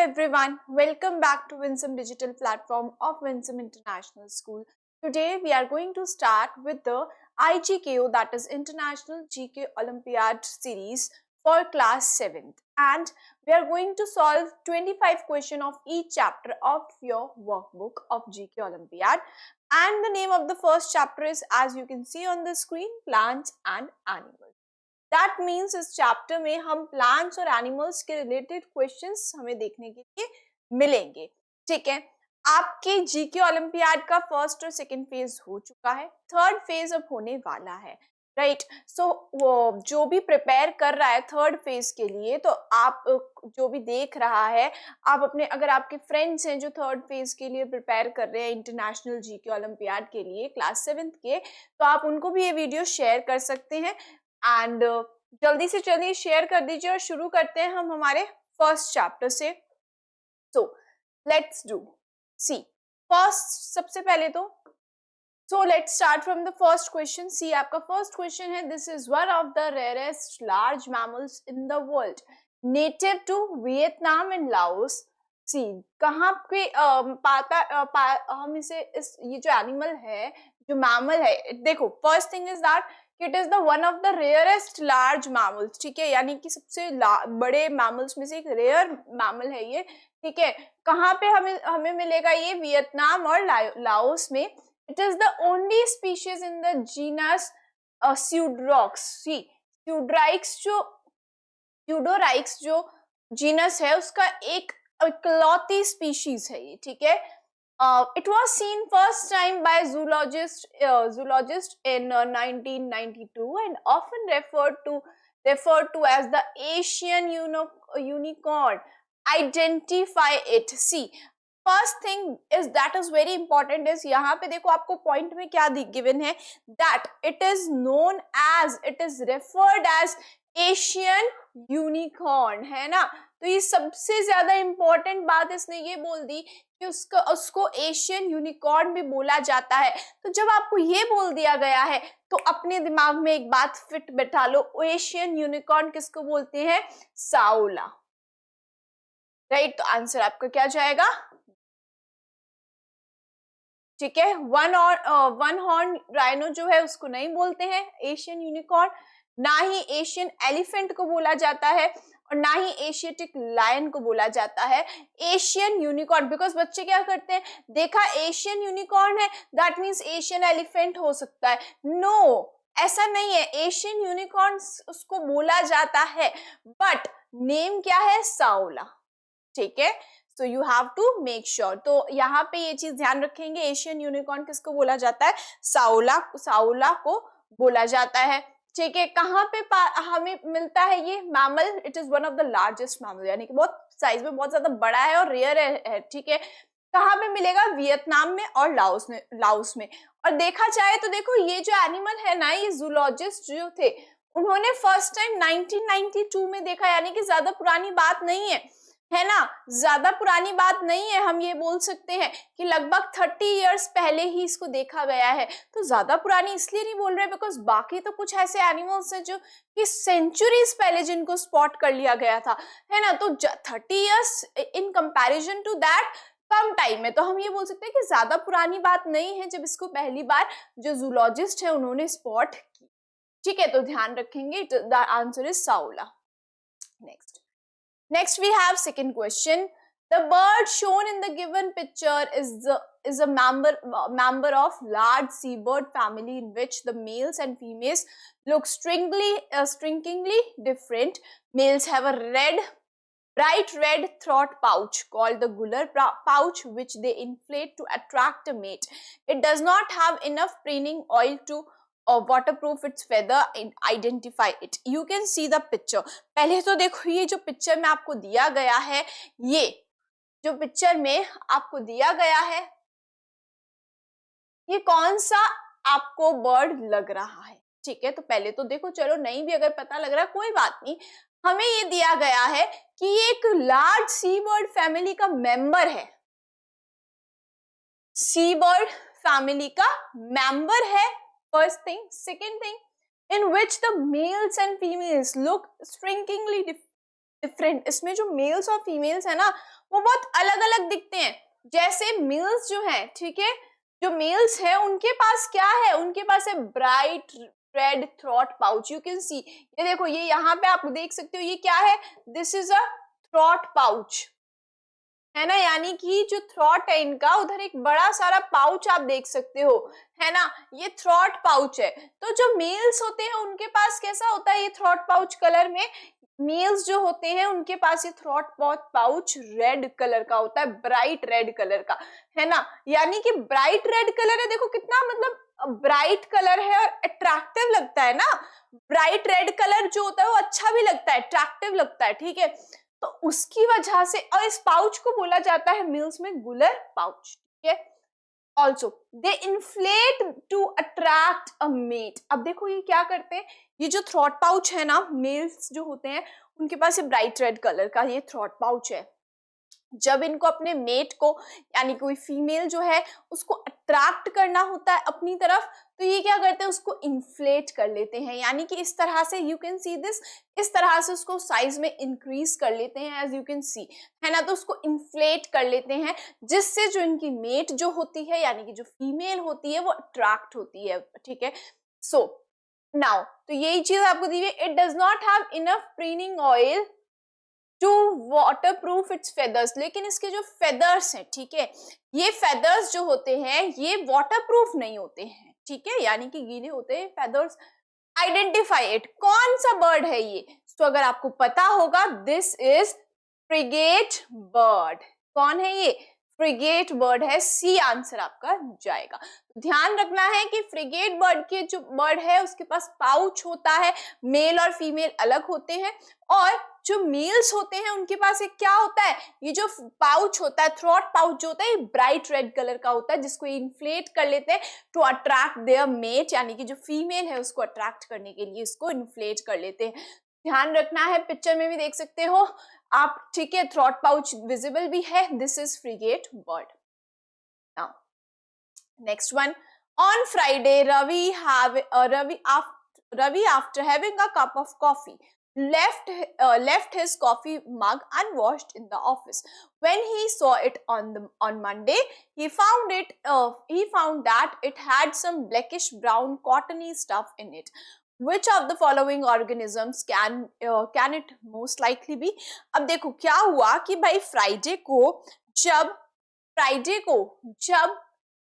everyone, welcome back to Winsome Digital Platform of Winsome International School. Today we are going to start with the IGKO, that is International GK Olympiad series for class 7th, and we are going to solve 25 questions of each chapter of your workbook of GK Olympiad, and the name of the first chapter is, as you can see on the screen, Plants and Animals. That means इस chapter में हम plants और animals के related questions हमें देखने के लिए मिलेंगे। ठीक है, आपके जीके ओलंपियाड का फर्स्ट और सेकंड फेज हो चुका है, थर्ड फेज अब होने वाला है, राइट। सो वो जो भी प्रिपेयर कर रहा है थर्ड फेज के लिए, तो आप जो भी देख रहा है, आप अपने, अगर आपके फ्रेंड्स हैं जो थर्ड फेज के लिए प्रिपेयर कर रहे हैं इंटरनेशनल जीके ओलंपियाड के लिए क्लास 7th के, तो आप उनको भी ये वीडियो शेयर कर सकते हैं। एंड जल्दी से जल्दी शेयर कर दीजिए और शुरू करते हैं हम हमारे फर्स्ट चैप्टर से। So let's do C first, सबसे पहले तो so let's start from the first question. C आपका फर्स्ट क्वेश्चन है, this is one of the rarest large mammals in the world, native to Vietnam and Laos. C कहाँ पे हम इसे ये जो एनिमल है, जो मैमल है, देखो first thing is that it is the one of the rarest large mammals. ठीक है, यानी कि सबसे बड़े मैमल्स में से एक रेयर मैमल है ये। ठीक है, कहाँ पे हमें मिलेगा ये? वियतनाम और लाओस में। It is the only species in the genus Pseudoryx. C Pseudoryx जो जीनस है उसका एक इकलौती स्पीशीज है ये। ठीक है, it was seen first time by zoologist in 1992 and often referred to as the Asian unicorn. Identify it. See, first thing is that is very important is यहाँ पे देखो आपको पॉइंट में क्या given है, that it is known as, it is referred as Asian unicorn, है ना। तो ये सबसे ज्यादा इंपॉर्टेंट बात इसने ये बोल दी कि उसको एशियन यूनिकॉर्न भी बोला जाता है। तो जब आपको ये बोल दिया गया है तो अपने दिमाग में एक बात फिट बैठा लो, एशियन यूनिकॉर्न किसको बोलते हैं? साउला, राइट। तो आंसर आपका क्या जाएगा? ठीक है, वन हॉर्न राइनो जो है उसको नहीं बोलते हैं एशियन यूनिकॉर्न, ना ही एशियन एलिफेंट को बोला जाता है और ना ही एशियाटिक लायन को बोला जाता है। एशियन यूनिकॉर्न, बिकॉज बच्चे क्या करते हैं, देखा एशियन यूनिकॉर्न है दैट मीन्स एशियन एलिफेंट हो सकता है। नो, ऐसा नहीं है, एशियन यूनिकॉर्न उसको बोला जाता है, बट नेम क्या है? साउला। ठीक है, so you have to make sure. तो यहाँ पे ये चीज ध्यान रखेंगे, एशियन यूनिकॉर्न किसको बोला जाता है? साउला को बोला जाता है। ठीक है, कहाँ पे हमें मिलता है ये mammal? It is one of the largest mammal, यानी कि बहुत साइज में बहुत ज्यादा बड़ा है और रेयर है। ठीक है, कहाँ पे मिलेगा? वियतनाम में और लाओस में। और देखा जाए तो देखो ये जो एनिमल है ना, ये जूलॉजिस्ट जो थे उन्होंने फर्स्ट टाइम 1992 में देखा, यानी कि ज्यादा पुरानी बात नहीं है ना, ज्यादा पुरानी बात नहीं है। हम ये बोल सकते हैं कि लगभग 30 इयर्स पहले ही इसको देखा गया है। तो ज्यादा पुरानी इसलिए नहीं बोल रहे बिकॉज बाकी तो कुछ ऐसे एनिमल्स हैं जो कि सेंचुरीज पहले जिनको स्पॉट कर लिया गया था, है ना। तो 30 years in comparison to that कम टाइम है, तो हम ये बोल सकते हैं कि ज्यादा पुरानी बात नहीं है जब इसको पहली बार जो जूलॉजिस्ट है उन्होंने स्पॉट की। ठीक है, तो ध्यान रखेंगे, the answer is saola. Next we have second question. The bird shown in the given picture is a member of large seabird family in which the males and females look strikingly different. Males have a bright red throat pouch called the gular pouch, which they inflate to attract a mate. It does not have enough preening oil to waterproof its feather and identify it. You can see the picture. पहले तो देखो ये जो picture में आपको दिया गया है, ये जो पिक्चर में आपको दिया गया है, ये कौन सा आपको बर्ड लग रहा है? ठीक है, तो पहले तो देखो, चलो नहीं भी अगर पता लग रहा है कोई बात नहीं, हमें ये दिया गया है कि ये एक लार्ज सी बर्ड फैमिली का मेंबर है, सी बर्ड फैमिली का मेंबर है। First thing. Second thing, in which the males and females look strikingly different, इसमें जो मेल्स और फीमेल्स है ना वो बहुत अलग अलग दिखते हैं। जैसे मेल्स जो है, ठीक है, जो मेल्स है उनके पास क्या है, उनके पास है bright red throat pouch. You can सी, ये देखो, ये यहाँ पे आप देख सकते हो, ये क्या है, this is a throat pouch, है ना, यानी कि जो थ्रॉट है इनका, उधर एक बड़ा सारा पाउच आप देख सकते हो, है ना, ये थ्रॉट पाउच है। तो जो मेल्स होते हैं उनके पास कैसा होता है ये थ्रॉट पाउच कलर में, मेल्स जो होते हैं उनके पास ये थ्रॉट पाउच रेड कलर का होता है, ब्राइट रेड कलर का, है ना, यानी कि ब्राइट रेड कलर है, देखो कितना मतलब ब्राइट कलर है और अट्रैक्टिव लगता है ना। ब्राइट रेड कलर जो होता है वो अच्छा भी लगता है, अट्रैक्टिव लगता है, ठीक है। तो उसकी वजह से, और इस पाउच को बोला जाता है मेल्स में गुलर पाउच, ठीक है। Also they inflate to attract a mate. अब देखो ये क्या करते हैं, ये जो थ्रॉट पाउच है ना, मेल्स जो होते हैं उनके पास ये ब्राइट रेड कलर का ये थ्रॉट पाउच है। जब इनको अपने मेट को, यानी कोई फीमेल जो है उसको अट्रैक्ट करना होता है अपनी तरफ, तो ये क्या करते हैं, उसको इन्फ्लेट कर लेते हैं, यानी कि इस तरह से, यू कैन सी दिस, इस तरह से उसको साइज में इंक्रीज कर लेते हैं, एज यू कैन सी, है ना, तो उसको इन्फ्लेट कर लेते हैं, जिससे जो इनकी मेट जो होती है, यानी कि जो फीमेल होती है वो अट्रैक्ट होती है, ठीक है। सो नाउ, तो यही चीज आपको दी हुई है, it does not have enough preening oil to waterproof its feathers, लेकिन इसके जो फेदर्स हैं, ठीक है, ये फेदर्स जो होते हैं ये वाटर प्रूफ नहीं होते हैं, ठीक है, यानी कि गीले होते हैं फेदर्स। आइडेंटिफाई इट, कौन सा बर्ड है ये, तो अगर आपको पता होगा, दिस इज फ्रिगेट बर्ड। कौन है ये, फ्रिगेट बर्ड है, सी आंसर आपका जाएगा। ध्यान रखना है कि फ्रिगेट बर्ड के जो बर्ड है उसके पास पाउच होता है, मेल और फीमेल अलग होते हैं, और जो मेल्स होते हैं उनके पास एक क्या होता है, ये जो पाउच होता है, थ्रॉट पाउच जो होता है, ब्राइट रेड कलर का होता है, जिसको इन्फ्लेट कर लेते हैं टू अट्रैक्ट देयर मेट, यानी कि जो फीमेल है उसको अट्रैक्ट करने के लिए इसको इन्फ्लेट कर लेते हैं। ध्यान रखना है, पिक्चर में भी देख सकते हो आप, ठीक है, थ्रॉट पाउच विजिबल भी है, this is frigate bird. Now next one, on Friday Ravi after having a cup of coffee left his coffee mug unwashed in the office. When he saw it on Monday, he found that it had some blackish brown cottony stuff in it. Which of the following organisms can it most likely be? अब देखो क्या हुआ कि भाई जब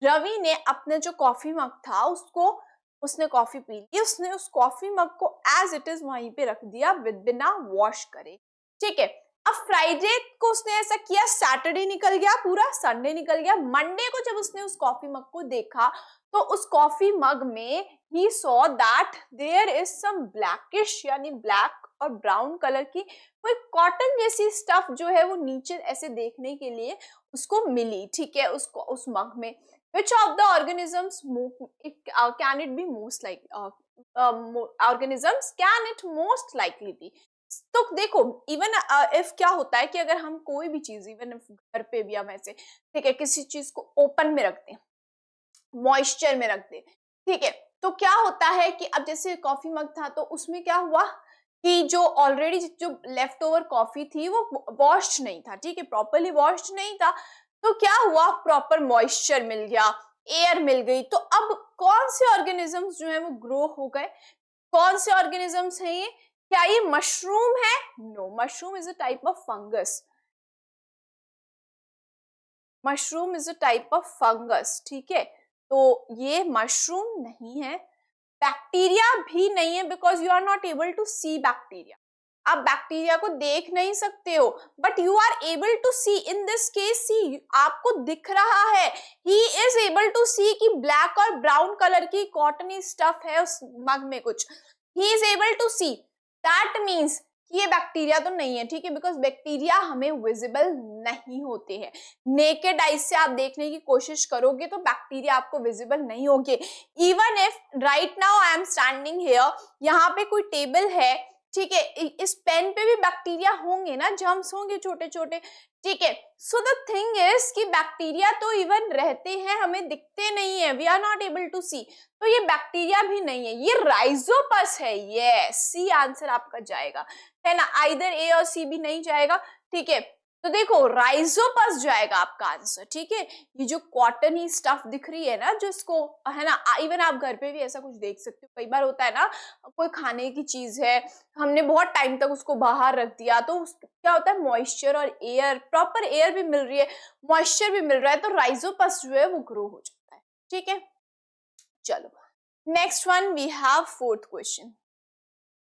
रवि ने अपने जो कॉफी मग था उसने कॉफी पी ली, उसने उस कॉफी मग को एज इट इज वहीं पे रख दिया बिना वॉश करे, ठीक है। अब फ्राइडे को उसने ऐसा किया, सैटरडे निकल गया, पूरा संडे निकल गया, मंडे को जब उसने उस कॉफी मग को देखा तो उस कॉफी मग में ही saw that there is some blackish, यानी ब्लैक और ब्राउन कलर की कोई कॉटन जैसी स्टफ जो है वो नीचे ऐसे देखने के लिए उसको मिली, ठीक है, उसको उस मग में। Which of the organisms can it be most like organisms can it most likely be? तो देखो, इवन इफ क्या होता है कि अगर हम कोई भी चीज, इवन घर पे भी हम ऐसे, ठीक है, किसी चीज को ओपन में रखते हैं, मॉइस्चर में रखते हैं, ठीक है, तो क्या होता है कि अब जैसे कॉफी मग था तो उसमें क्या हुआ कि जो ऑलरेडी जो लेफ्ट ओवर कॉफी थी वो वॉश्ड नहीं था, ठीक है, प्रॉपरली वॉश्ड नहीं था, तो क्या हुआ, प्रॉपर मॉइस्चर मिल गया, एयर मिल गई, तो अब कौन से ऑर्गेनिजम्स जो है वो ग्रो हो गए, कौन से ऑर्गेनिजम्स हैं ये, क्या ये मशरूम है? No, mushroom is a type of fungus, mushroom is a type of fungus, ठीक है, तो ये मशरूम नहीं है, बैक्टीरिया भी नहीं है, because you are not able to see bacteria, आप बैक्टीरिया को देख नहीं सकते हो, but you are able to see, in this case C, आपको दिख रहा है, he is able to see कि ब्लैक और ब्राउन कलर की कॉटनी स्टफ है उस मग में कुछ, he is able to see, that means ये बैक्टीरिया तो नहीं है, ठीक है, बिकॉज बैक्टीरिया हमें विजिबल नहीं होते हैं, नेकेड आइज से आप देखने की कोशिश करोगे तो बैक्टीरिया आपको विजिबल नहीं होंगे। Even if right now I am standing here, यहाँ पे कोई टेबल है, ठीक है, इस पेन पे भी बैक्टीरिया होंगे ना, जर्म्स होंगे छोटे छोटे, ठीक है। सो द थिंग इज कि बैक्टीरिया तो इवन रहते हैं, हमें दिखते नहीं है, we are not able to see, तो ये बैक्टीरिया भी नहीं है, ये राइजोपस है। यस, सी आंसर आपका जाएगा, है ना, आइदर ए और सी भी नहीं जाएगा, ठीक है। तो देखो राइजोपस जाएगा आपका आंसर, ठीक है। ये जो कॉटन ही स्टफ दिख रही है ना, जो इसको, है ना, इवन आप घर पे भी ऐसा कुछ देख सकते हो, कई बार होता है ना, कोई खाने की चीज है, हमने बहुत टाइम तक उसको बाहर रख दिया, तो क्या होता है, मॉइस्चर और एयर, प्रॉपर एयर भी मिल रही है, मॉइस्चर भी मिल रहा है, तो राइजोपस जो है वो ग्रो हो जाता है, ठीक है। चलो next one, we have fourth question,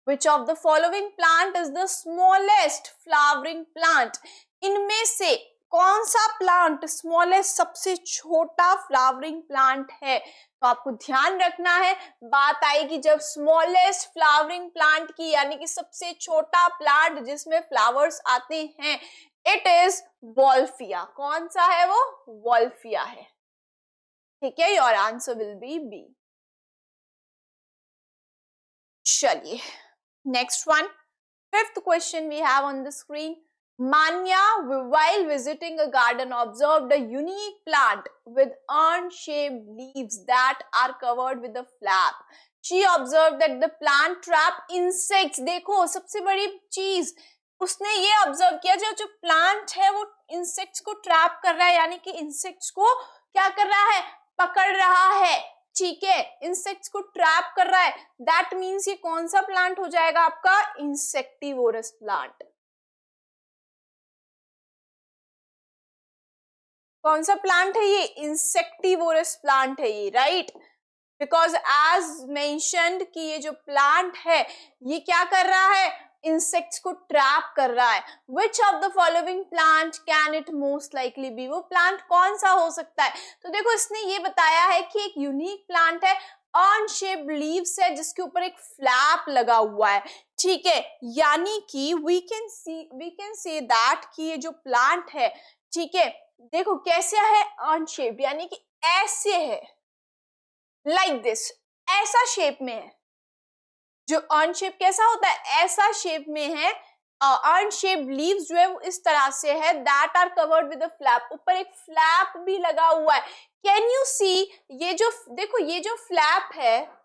Which of the following plant is the smallest flowering plant? इनमें से कौन सा प्लांट स्मॉलेस्ट, सबसे छोटा फ्लावरिंग प्लांट है? तो आपको ध्यान रखना है, बात आएगी जब स्मॉलेस्ट फ्लावरिंग प्लांट की, यानी कि सबसे छोटा प्लांट जिसमें फ्लावर्स आते हैं, इट इज वॉल्फिया। कौन सा है वो? वॉल्फिया है, ठीक है। Your answer will be B. चलिए next one, fifth question we have on the screen. Manya, while visiting a garden, observed a unique plant with urn-shaped leaves that are covered with a flap. She observed that the plant trap insects. देखो सबसे बड़ी चीज उसने ये observe किया, जो plant है वो इंसेक्ट्स को ट्रैप कर रहा है, यानी कि इंसेक्ट्स को क्या कर रहा है, पकड़ रहा है, ठीक है, इंसेक्ट्स को ट्रैप कर रहा है। दैट मीन्स ये कौन सा प्लांट हो जाएगा आपका? Insectivorous plant. कौन सा प्लांट है ये? इंसेक्टिवोरस प्लांट है ये, राइट। बिकॉज एज मेंशन्ड कि ये जो प्लांट है ये क्या कर रहा है, इंसेक्ट्स को ट्रैप कर रहा है। Which of the following plant can it most likely B? वो प्लांट कौन सा हो सकता है? तो देखो इसने ये बताया है कि एक यूनिक प्लांट है, अर्न शेप्ड लीव्स है, जिसके ऊपर एक फ्लैप लगा हुआ है, ठीक है। यानी कि वी कैन से दैट कि ये जो प्लांट है, ठीक है, देखो कैसे है, अर्न शेप्ड, यानी कि ऐसे है, लाइक दिस, ऐसा शेप में है। जो अर्न शेप कैसा होता है? ऐसा शेप में है। अर्न शेप लीव्स जो है वो इस तरह से है, that are covered with a flap, ऊपर एक फ्लैप भी लगा हुआ है। कैन यू सी, ये जो देखो ये जो फ्लैप है,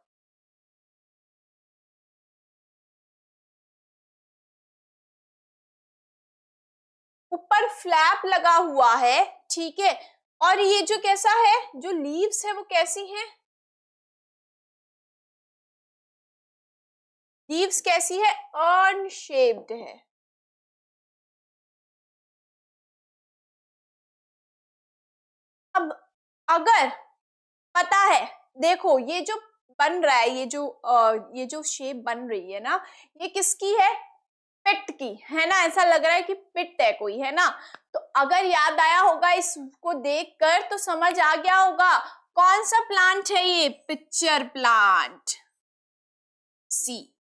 ऊपर फ्लैप लगा हुआ है, ठीक है। और ये जो कैसा है, जो लीव्स है वो कैसी हैं? लीव्स कैसी है? अर्न शेप्ड है। अब अगर पता है, देखो ये जो बन रहा है, ये जो शेप बन रही है ना, ये किसकी है? पिट की, है ना, ऐसा लग रहा है कि पिट है कोई, है ना। तो अगर याद आया होगा इसको देखकर तो समझ आ गया होगा कौन सा प्लांट है ये? Pitcher plant. See,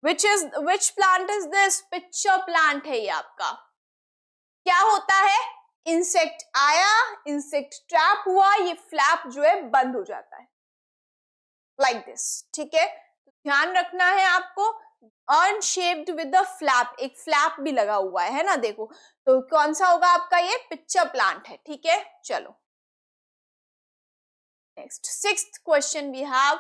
which plant is this? Pitcher plant है ये आपका। क्या होता है, इंसेक्ट आया, इंसेक्ट ट्रैप हुआ, ये फ्लैप जो है बंद हो जाता है, लाइक दिस, ठीक है। ध्यान रखना है आपको, अनशेप्ड विद अ फ्लैप, एक फ्लैप भी लगा हुआ है ना, देखो। तो कौन सा होगा आपका? ये पिक्चर प्लांट है, ठीक है। चलो next, sixth question we have,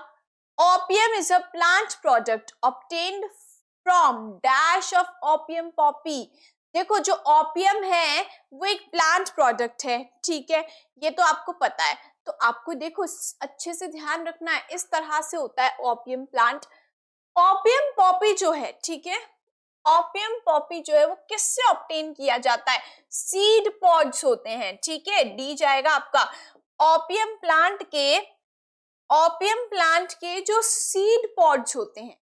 opium is a plant product obtained from dash of opium poppy. देखो जो ओपियम है वो एक प्लांट प्रोडक्ट है, ठीक है, ये तो आपको पता है। तो आपको देखो अच्छे से ध्यान रखना है, इस तरह से होता है ओपियम प्लांट। ओपियम पॉपी जो है, ठीक है, ओपियम पॉपी जो है वो किससे ऑब्टेन किया जाता है? सीड पॉड्स होते हैं, ठीक है, डी जाएगा आपका। ओपियम प्लांट के जो सीड पॉड्स होते हैं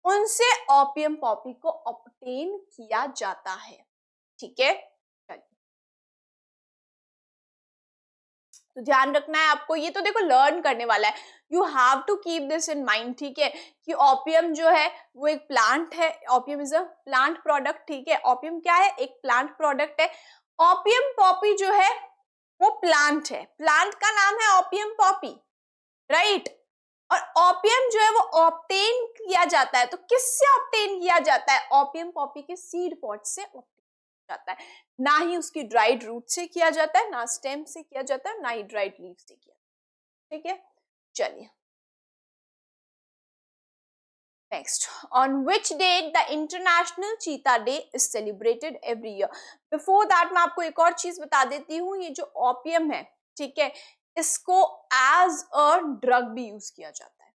उनसे ओपियम पॉपी को ऑब्टेन किया जाता है, ठीक है। तो ध्यान रखना है आपको, ये तो देखो लर्न करने वाला है, you have to keep this in mind, ठीक है, कि ओपियम जो है वो एक प्लांट है, opium is a plant product, ठीक है। ओपियम क्या है? एक प्लांट प्रोडक्ट है। ओपियम पॉपी जो है वो प्लांट है, प्लांट का नाम है ओपियम पॉपी, राइट। और ओपियम जो है वो ऑब्टेन किया जाता है, तो किससे ऑब्टेन किया जाता है? ओपियम पॉपी के सीड पॉड से ऑब्टेन किया जाता है, ना ही उसकी ड्राइड रूट से किया जाता है, ना स्टेम से किया जाता है, ना ही ड्राइड लीफ से किया जाता है। ठीक है, चलिए next, on which date the international cheetah day is celebrated every year. Before that मैं आपको एक और चीज बता देती हूँ, ये जो ओपियम है, ठीक है, इसको एज अ ड्रग भी यूज किया जाता है।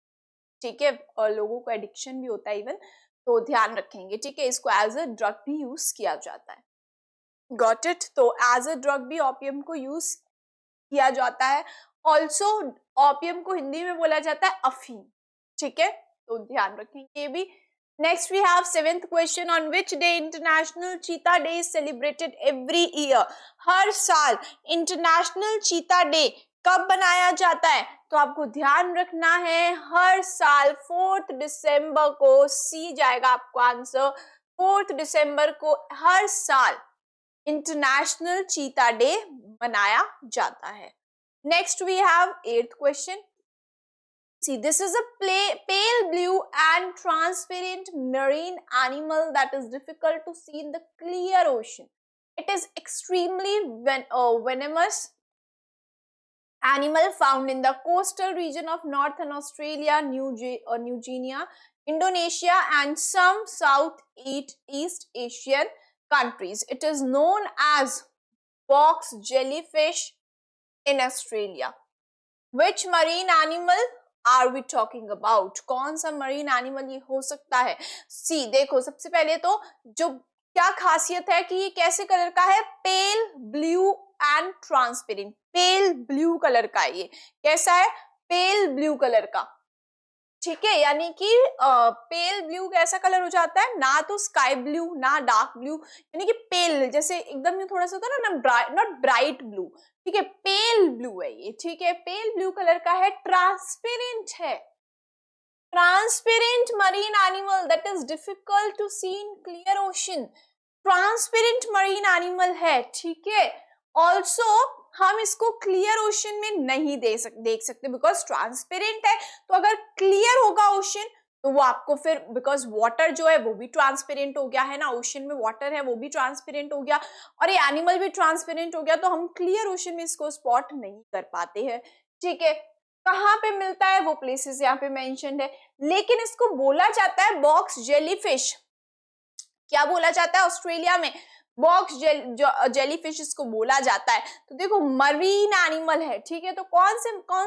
ठीक है, और लोगों को एडिक्शन भी होता है इवन, तो ध्यान रखेंगे। ठीक है, इसको एज अ ड्रग भी यूज किया जाता है। Got it? तो एज अ ड्रग भी ओपियम को यूज किया जाता है। ऑल्सो ओपियम को हिंदी में बोला जाता है अफीम। ठीक है, तो ध्यान रखेंगे ये भी। Next we have seventh question, on which day international cheetah day is celebrated every year. हर साल इंटरनेशनल चीता डे कब बनाया जाता है? तो आपको ध्यान रखना है, हर साल 4 दिसंबर को, सी जाएगा आपको आंसर, 4 दिसंबर को हर साल इंटरनेशनल चीता डे मनाया जाता है। Next we have eighth question. See, this is a pale blue and transparent marine animal that is difficult to see in the clear ocean. It is extremely venomous animal found in the coastal region of northern Australia, New Guinea, Indonesia, and some Southeast Asian countries. It is known as box jellyfish in Australia. Which marine animal are we talking about? कौन सा marine animal ये हो सकता है? सी देखो, सबसे पहले तो जो क्या खासियत है कि ये कैसे कलर का है? Pale blue and transparent. Pale blue colour का है, ये कैसा है? पेल ब्लू कलर का। ठीक है, यानी कि पेल ब्लू कैसा कलर हो जाता है? ना तो स्काई ब्लू ना डार्क ब्लू, यानी कि पेल, जैसे एकदम थोड़ा सा होता है ना, नॉट ब्राइट ब्लू। ठीक है, पेल ब्लू है ये। ठीक है, पेल ब्लू कलर का है, ट्रांसपेरेंट है। Transparent marine animal that is difficult to see in clear ocean. Transparent marine animal है। ठीक है, ऑल्सो हम इसको क्लियर ओशन में नहीं देख सकते बिकॉज ट्रांसपेरेंट है। तो अगर क्लियर होगा ओशन तो वो आपको फिर, बिकॉज वाटर जो है वो भी ट्रांसपेरेंट हो गया है ना, ओशन में वाटर है वो भी ट्रांसपेरेंट हो गया और ये एनिमल भी ट्रांसपेरेंट हो गया, तो हम क्लियर ओशन में इसको स्पॉट नहीं कर पाते हैं। ठीक है, कहाँ पे मिलता है वो प्लेसेस यहाँ पे मेंशन्ड है, लेकिन इसको बोला जाता है बॉक्स जेलीफिश। क्या बोला जाता है ऑस्ट्रेलिया में? बॉक्स जेलीफिश इसको बोला जाता है। तो देखो मरीन एनिमल है। ठीक है, तो कौन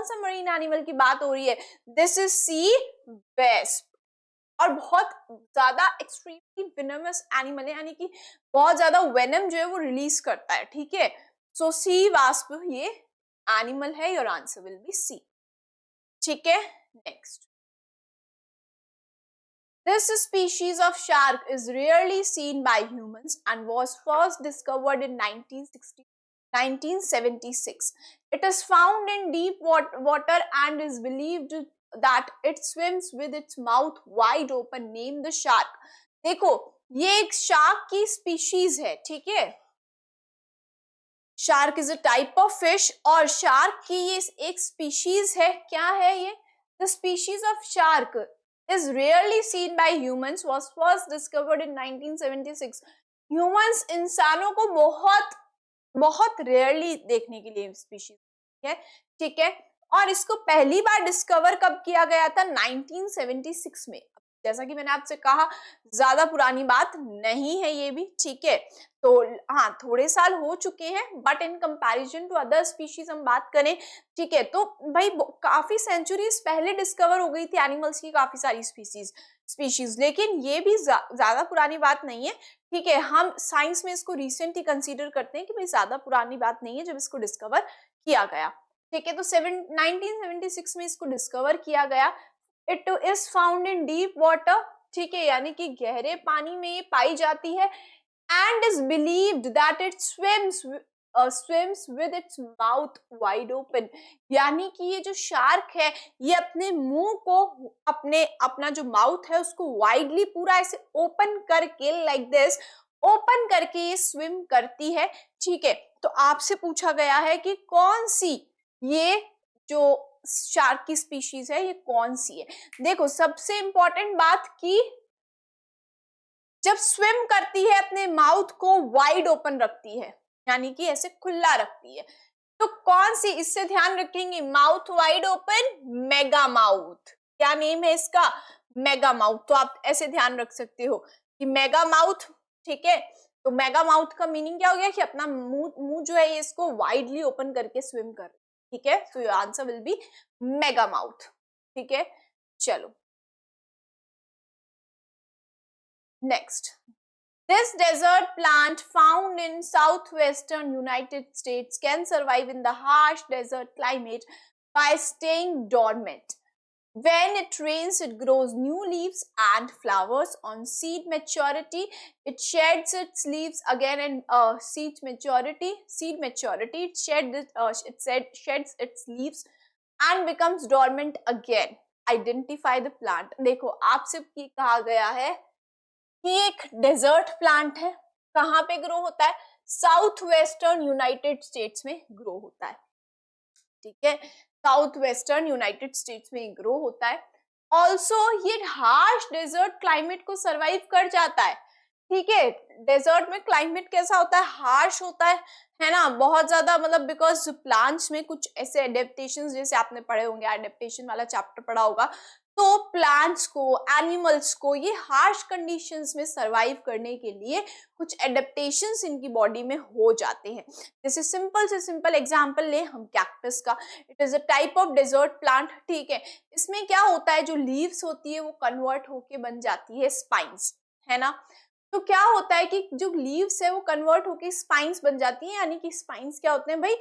सा मरीन एनिमल की बात हो रही है? दिस इज सी वेस्प, और बहुत ज्यादा एक्सट्रीमली वेनमस एनिमल है, यानी कि बहुत ज्यादा वेनम जो है वो रिलीज करता है। ठीक है, सो सी वास्प ये एनिमल है, your answer will be C. ठीक है, next, this species of shark is rarely seen by humans and was first discovered in 1976. It is found in deep water and is believed that it swims with its mouth wide open. Name the shark. देखो ये एक shark की species है। ठीक है, shark is a type of fish और shark की ये एक स्पीशीज है। क्या है ये? The species of shark is rarely seen by humans, was first discovered in 1976. Humans इंसानों को बहुत रेयरली देखने के लिए स्पीशीज है। ठीक है, और इसको पहली बार डिस्कवर कब किया गया था? 1976 में। जैसा कि मैंने आपसे कहा ज्यादा पुरानी बात नहीं है ये भी। ठीक है, तो हाँ थोड़े साल हो चुके हैं, but in comparison to other species हम बात करें, ठीक है, तो भाई काफी सेंचुरीज पहले डिस्कवर हो गई थी एनिमल्स की काफी सारी स्पीशीज, लेकिन ये भी ज्यादा पुरानी बात नहीं है। ठीक है, हम साइंस में इसको रिसेंट ही कंसीडर करते हैं कि भाई ज्यादा पुरानी बात नहीं है जब इसको डिस्कवर किया गया। ठीक है, तो 1976 में इसको डिस्कवर किया गया। It is found in deep water. ठीक है, यानी कि गहरे पानी में ये पाई जाती है and is believed that it swims with its mouth wide open। यानी कि ये जो शार्क है ये अपने मुंह को अपना जो माउथ है उसको वाइडली पूरा ऐसे ओपन करके लाइक दिस ओपन करके ये स्विम करती है। ठीक है, तो आपसे पूछा गया है कि कौन सी ये जो शार्क की स्पीशीज है ये कौन सी है। देखो सबसे इंपॉर्टेंट बात कि जब स्विम करती है अपने माउथ को वाइड ओपन रखती है, यानी कि ऐसे खुला रखती है, तो कौन सी, इससे ध्यान रखेंगे, mouth wide open, mega mouth. क्या नेम है इसका, मेगा माउथ। तो आप ऐसे ध्यान रख सकते हो कि मेगा माउथ, ठीक है। तो मेगा माउथ का मीनिंग क्या हो गया कि अपना मुंह मुंह जो है ये इसको वाइडली ओपन करके स्विम कर, ठीक है। So your answer will B mega mouth, ठीक है। चलो next, this desert plant found in southwestern United States can survive in the harsh desert climate by staying dormant. When it rains, it grows new leaves and flowers. On seed maturity, it sheds its leaves again, and seed maturity, it sheds its leaves and becomes dormant again. Identify the plant. देखो आपसे कहा गया है कि एक desert plant है, कहाँ पे ग्रो होता है, साउथ वेस्टर्न यूनाइटेड स्टेट्स में ग्रो होता है, ठीक है। साउथ वेस्टर्न यूनाइटेड स्टेट्स में ग्रो होता है। ऑल्सो ये हार्श डेजर्ट क्लाइमेट को सरवाइव कर जाता है, ठीक है। डेजर्ट में क्लाइमेट कैसा होता है, हार्श होता है ना, बहुत ज्यादा, मतलब बिकॉज प्लांट्स में कुछ ऐसे एडेप्टेशंस, जैसे आपने पढ़े होंगे, एडेप्टेशन वाला चैप्टर पढ़ा होगा, तो प्लांट्स को, एनिमल्स को ये हार्श कंडीशंस में सरवाइव करने के लिए कुछ एडेप्टेशंस इनकी बॉडी में हो जाते हैं। जैसे सिंपल से सिंपल एग्जांपल ले हम कैक्टस का, it is a type of desert plant, ठीक है। इसमें क्या होता है, जो लीव्स होती है वो कन्वर्ट होके बन जाती है स्पाइन्स, है ना। तो क्या होता है कि जो लीव्स है वो कन्वर्ट होके स्पाइन्स बन जाती है, यानी कि स्पाइन्स क्या होते हैं भाई,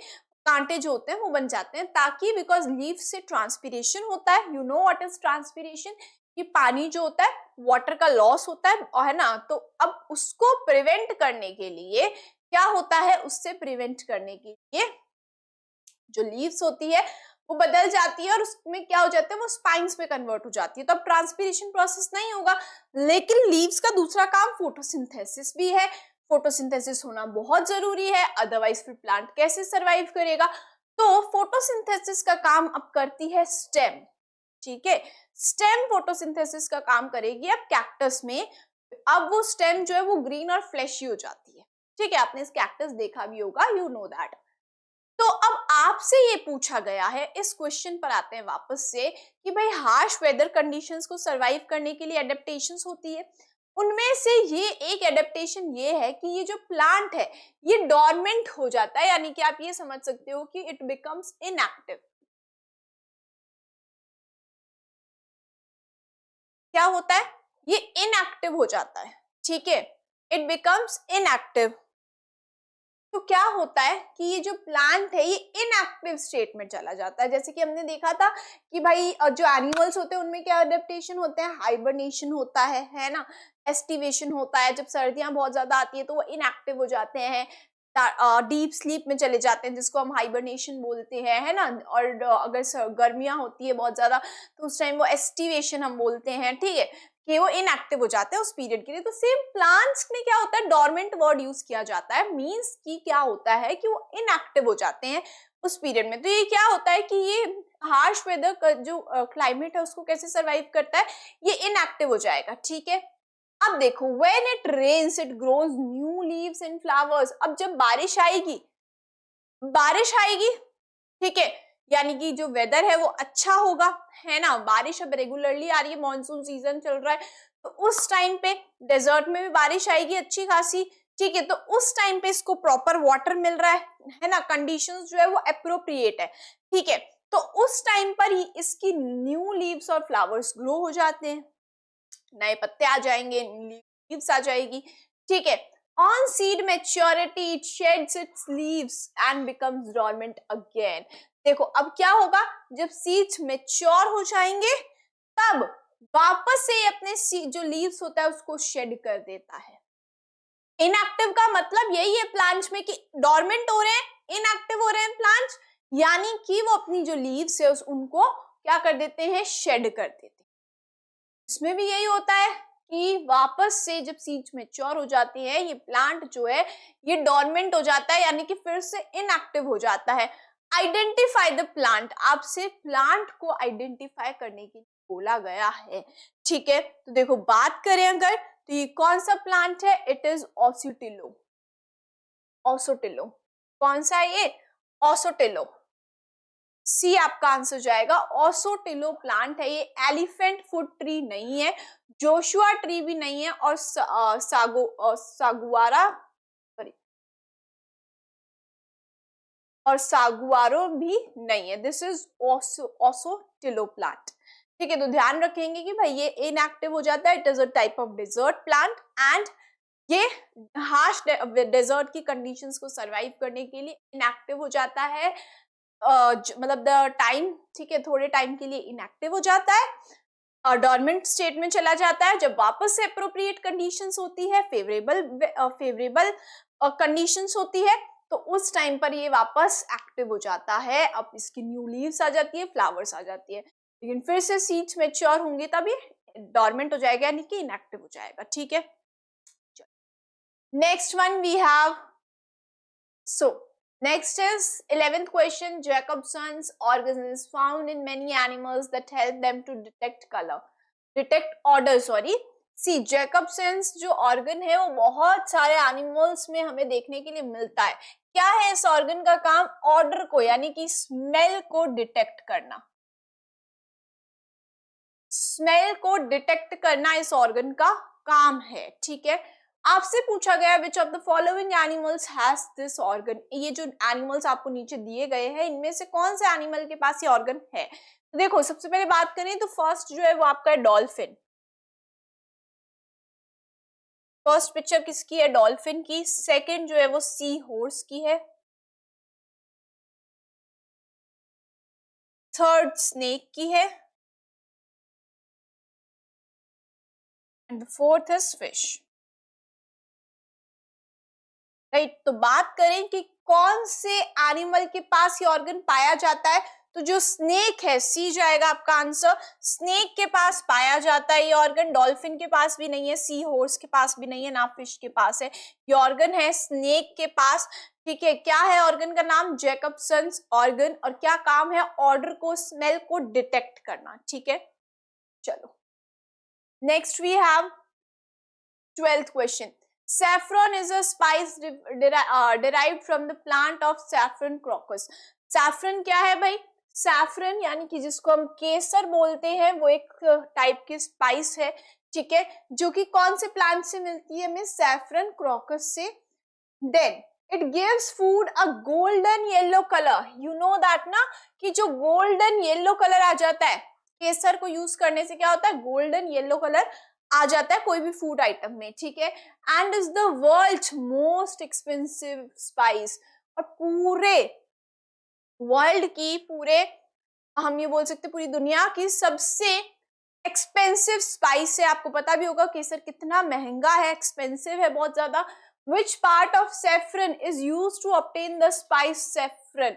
कांटे जो होते हैं वो बन जाते हैं, ताकि बिकॉज लीव्स से ट्रांसपीरेशन होता है, you know what is transpiration, कि पानी जो होता है, वाटर का लॉस होता है ना। तो अब उसको प्रिवेंट करने के लिए क्या होता है, उससे प्रिवेंट करने के लिए जो लीव्स होती है वो बदल जाती है और उसमें क्या हो जाता है, वो स्पाइन्स में कन्वर्ट हो जाती है। तो अब ट्रांसपीरेशन प्रोसेस नहीं होगा, लेकिन लीव्स का दूसरा काम फोटोसिंथेसिस भी है। फोटोसिंथेसिस होना बहुत जरूरी है, अदरवाइज फिर प्लांट कैसे सरवाइव करेगा। तो फोटोसिंथेसिस का काम अब करती है स्टेम, ठीक है। स्टेम फोटोसिंथेसिस का काम करेगी अब कैक्टस में। अब वो स्टेम जो है वो ग्रीन और फ्लैशी हो जाती है, ठीक है। आपने इस कैक्टस देखा भी होगा, यू नो दैट। तो अब आपसे ये पूछा गया है, इस क्वेश्चन पर आते हैं वापस से, कि भाई हार्श वेदर कंडीशंस को सरवाइव करने के लिए एडेप्टेशंस होती है। उनमें से ये एक एडेप्टेशन ये है कि ये जो प्लांट है ये डॉर्मेंट हो जाता है, यानी कि आप ये समझ सकते हो कि इट बिकम्स इनएक्टिव। क्या होता है, ये इनएक्टिव हो जाता है, ठीक है, इट बिकम्स इनएक्टिव। तो क्या होता है कि ये जो प्लांट है ये इनएक्टिव स्टेट में चला जाता है। जैसे कि हमने देखा था कि भाई जो एनिमल्स होते हैं उनमें क्या अडेप्टेशन होते हैं, हाइबरनेशन होता है ना, एस्टिवेशन होता है। जब सर्दियां बहुत ज्यादा आती है तो वो इनएक्टिव हो जाते हैं, डीप स्लीप में चले जाते हैं, जिसको हम हाइबरनेशन बोलते हैं, है ना। और अगर गर्मियां होती है बहुत ज्यादा तो उस टाइम वो एस्टिवेशन हम बोलते हैं, ठीक है, कि वो इनएक्टिव हो जाते हैं उस पीरियड के लिए। तो सेम प्लांट्स में क्या होता है, डोरमेंट वर्ड यूज किया जाता है, मींस कि क्या होता है कि वो इनएक्टिव हो जाते हैं उस पीरियड में। तो ये क्या होता है कि ये हार्श वेदर का जो क्लाइमेट है उसको कैसे सरवाइव करता है, ये इनएक्टिव हो जाएगा, ठीक है। अब देखो, when it rains it grows new leaves and flowers. अब जब बारिश आएगी, ठीक है, यानी कि जो वेदर है वो अच्छा होगा, है ना। बारिश अब रेगुलरली आ रही है, मानसून सीजन चल रहा है, तो उस टाइम पे डेजर्ट में भी बारिश आएगी अच्छी खासी, ठीक है। तो उस टाइम पे इसको प्रॉपर वाटर मिल रहा है ना, कंडीशंस जो है वो अप्रोप्रिएट है, ठीक है। तो उस टाइम पर ही इसकी न्यू लीव्स और फ्लावर्स ग्रो हो जाते हैं, नए पत्ते आ जाएंगे, लीव्स आ जाएगी, ठीक है। On seed maturity it sheds its leaves and becomes dormant again. देखो अब क्या होगा, जब सीड्स मेच्योर हो जाएंगे तब वापस से अपने जो लीव्स होता है उसको शेड कर देता है। इनएक्टिव का मतलब यही है प्लांट्स में कि डोरमेंट हो रहे हैं, इनएक्टिव हो रहे हैं प्लांट्स, यानी कि वो अपनी जो लीव्स है उनको क्या कर देते हैं, शेड कर देते हैं। इसमें भी यही होता है कि वापस से जब सीड्स मैच्योर हो जाती है ये प्लांट जो है ये डोरमेंट हो जाता है, यानी कि फिर से इनएक्टिव हो जाता है। आइडेंटिफाई द प्लांट, आपसे प्लांट को आइडेंटिफाई करने के लिए बोला गया है। ठीक है, तो देखो बात करें अगर, तो ये कौन सा प्लांट है, इट इज ऑसिटिलो। ऑसोटिलो कौन सा है ये, ऑसोटिलो। सी आपका आंसर जाएगा, ऑसोटिलो प्लांट है ये। एलिफेंट फुट ट्री नहीं है, जोशुआ ट्री भी नहीं है, और सागुआरा सॉरी और सागुआरो भी नहीं है। This is ocotillo plant. ठीक है, तो ध्यान रखेंगे कि भाई ये इनएक्टिव हो जाता है, it is a type of desert plant and ये हार्श डेजर्ट की कंडीशंस को सरवाइव करने के लिए इनएक्टिव हो जाता है, मतलब द टाइम, ठीक है, थोड़े टाइम के लिए इनएक्टिव हो जाता है, डॉर्मेंट स्टेट में चला जाता है। जब वापस से अप्रोप्रिएट कंडीशंस होती है, फेवरेबल कंडीशंस होती है, तो उस टाइम पर ये वापस एक्टिव हो जाता है। अब इसकी न्यू लीव्स आ जाती है, फ्लावर्स आ जाती है, लेकिन फिर से सीड्स मैच्योर होंगे तब ये डॉर्मेंट हो जाएगा, यानी कि इनएक्टिव हो जाएगा। ठीक है, next one we have, so next is 11th question. Jacobson's organ is found in many animals that help them to detect order, sorry. सी जैकबसन्स जो ऑर्गन है वो बहुत सारे एनिमल्स में हमें देखने के लिए मिलता है। क्या है इस ऑर्गन का काम, ऑर्डर को यानी कि स्मेल को डिटेक्ट करना। स्मेल को डिटेक्ट करना इस ऑर्गन का काम है। ठीक है, आपसे पूछा गया विच of the following animals has this organ. ये जो एनिमल्स आपको नीचे दिए गए हैं इनमें से कौन से एनिमल के पास ये ऑर्गन है। तो देखो सबसे पहले बात करें तो फर्स्ट जो है वो आपका है डॉल्फिन। फर्स्ट पिक्चर किसकी है, डॉल्फिन की। सेकंड जो है वो सी हॉर्स की है। थर्ड स्नेक की है and fourth is fish. Right, तो बात करें कि कौन से एनिमल के पास ये ऑर्गन पाया जाता है, तो जो स्नेक है, सी जाएगा आपका आंसर। स्नेक के पास पाया जाता है ये ऑर्गन, डॉल्फिन के पास भी नहीं है, सी हॉर्स के पास भी नहीं है, ना फिश के पास है। ये ऑर्गन है स्नेक के पास। ठीक है, क्या है ऑर्गन का नाम, जैकबसन्स ऑर्गन, और क्या काम है, ऑर्डर को, स्मेल को डिटेक्ट करना। ठीक है, चलो next we have 12th question. Saffron is a spice derived from the plant of saffron crocus. Saffron क्या है भाई, सैफरन यानी कि जिसको हम केसर बोलते हैं, वो एक टाइप की स्पाइस है। ठीक है, जो कि कौन से प्लांट से मिलती है हमें, सैफरन क्रॉकस से। Then it gives food a golden yellow colour. You know that ना, कि जो गोल्डन येलो कलर आ जाता है केसर को यूज करने से, क्या होता है, गोल्डन येलो कलर आ जाता है कोई भी फूड आइटम में। ठीक है, and is the world most expensive spice. और पूरे वर्ल्ड की, पूरे हम ये बोल सकते पूरी दुनिया की सबसे एक्सपेंसिव स्पाइस है। आपको पता भी होगा केसर कितना महंगा है, एक्सपेंसिव है बहुत ज्यादा। Which part of saffron is use to obtain the spice saffron.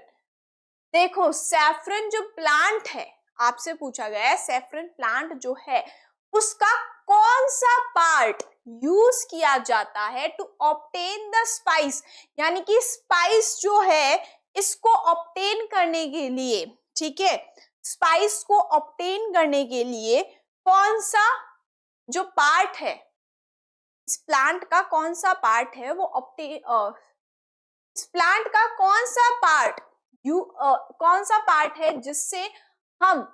देखो सैफरन जो प्लांट है, आपसे पूछा गया है सैफरन प्लांट जो है उसका कौन सा पार्ट यूज किया जाता है टू ऑब्टेन द स्पाइस, यानी कि स्पाइस जो है इसको ऑब्टेन करने के लिए। ठीक है, स्पाइस को ऑब्टेन करने के लिए कौन सा जो पार्ट है, इस प्लांट का कौन सा पार्ट है वो इस प्लांट का कौन सा पार्ट कौन सा पार्ट है जिससे हम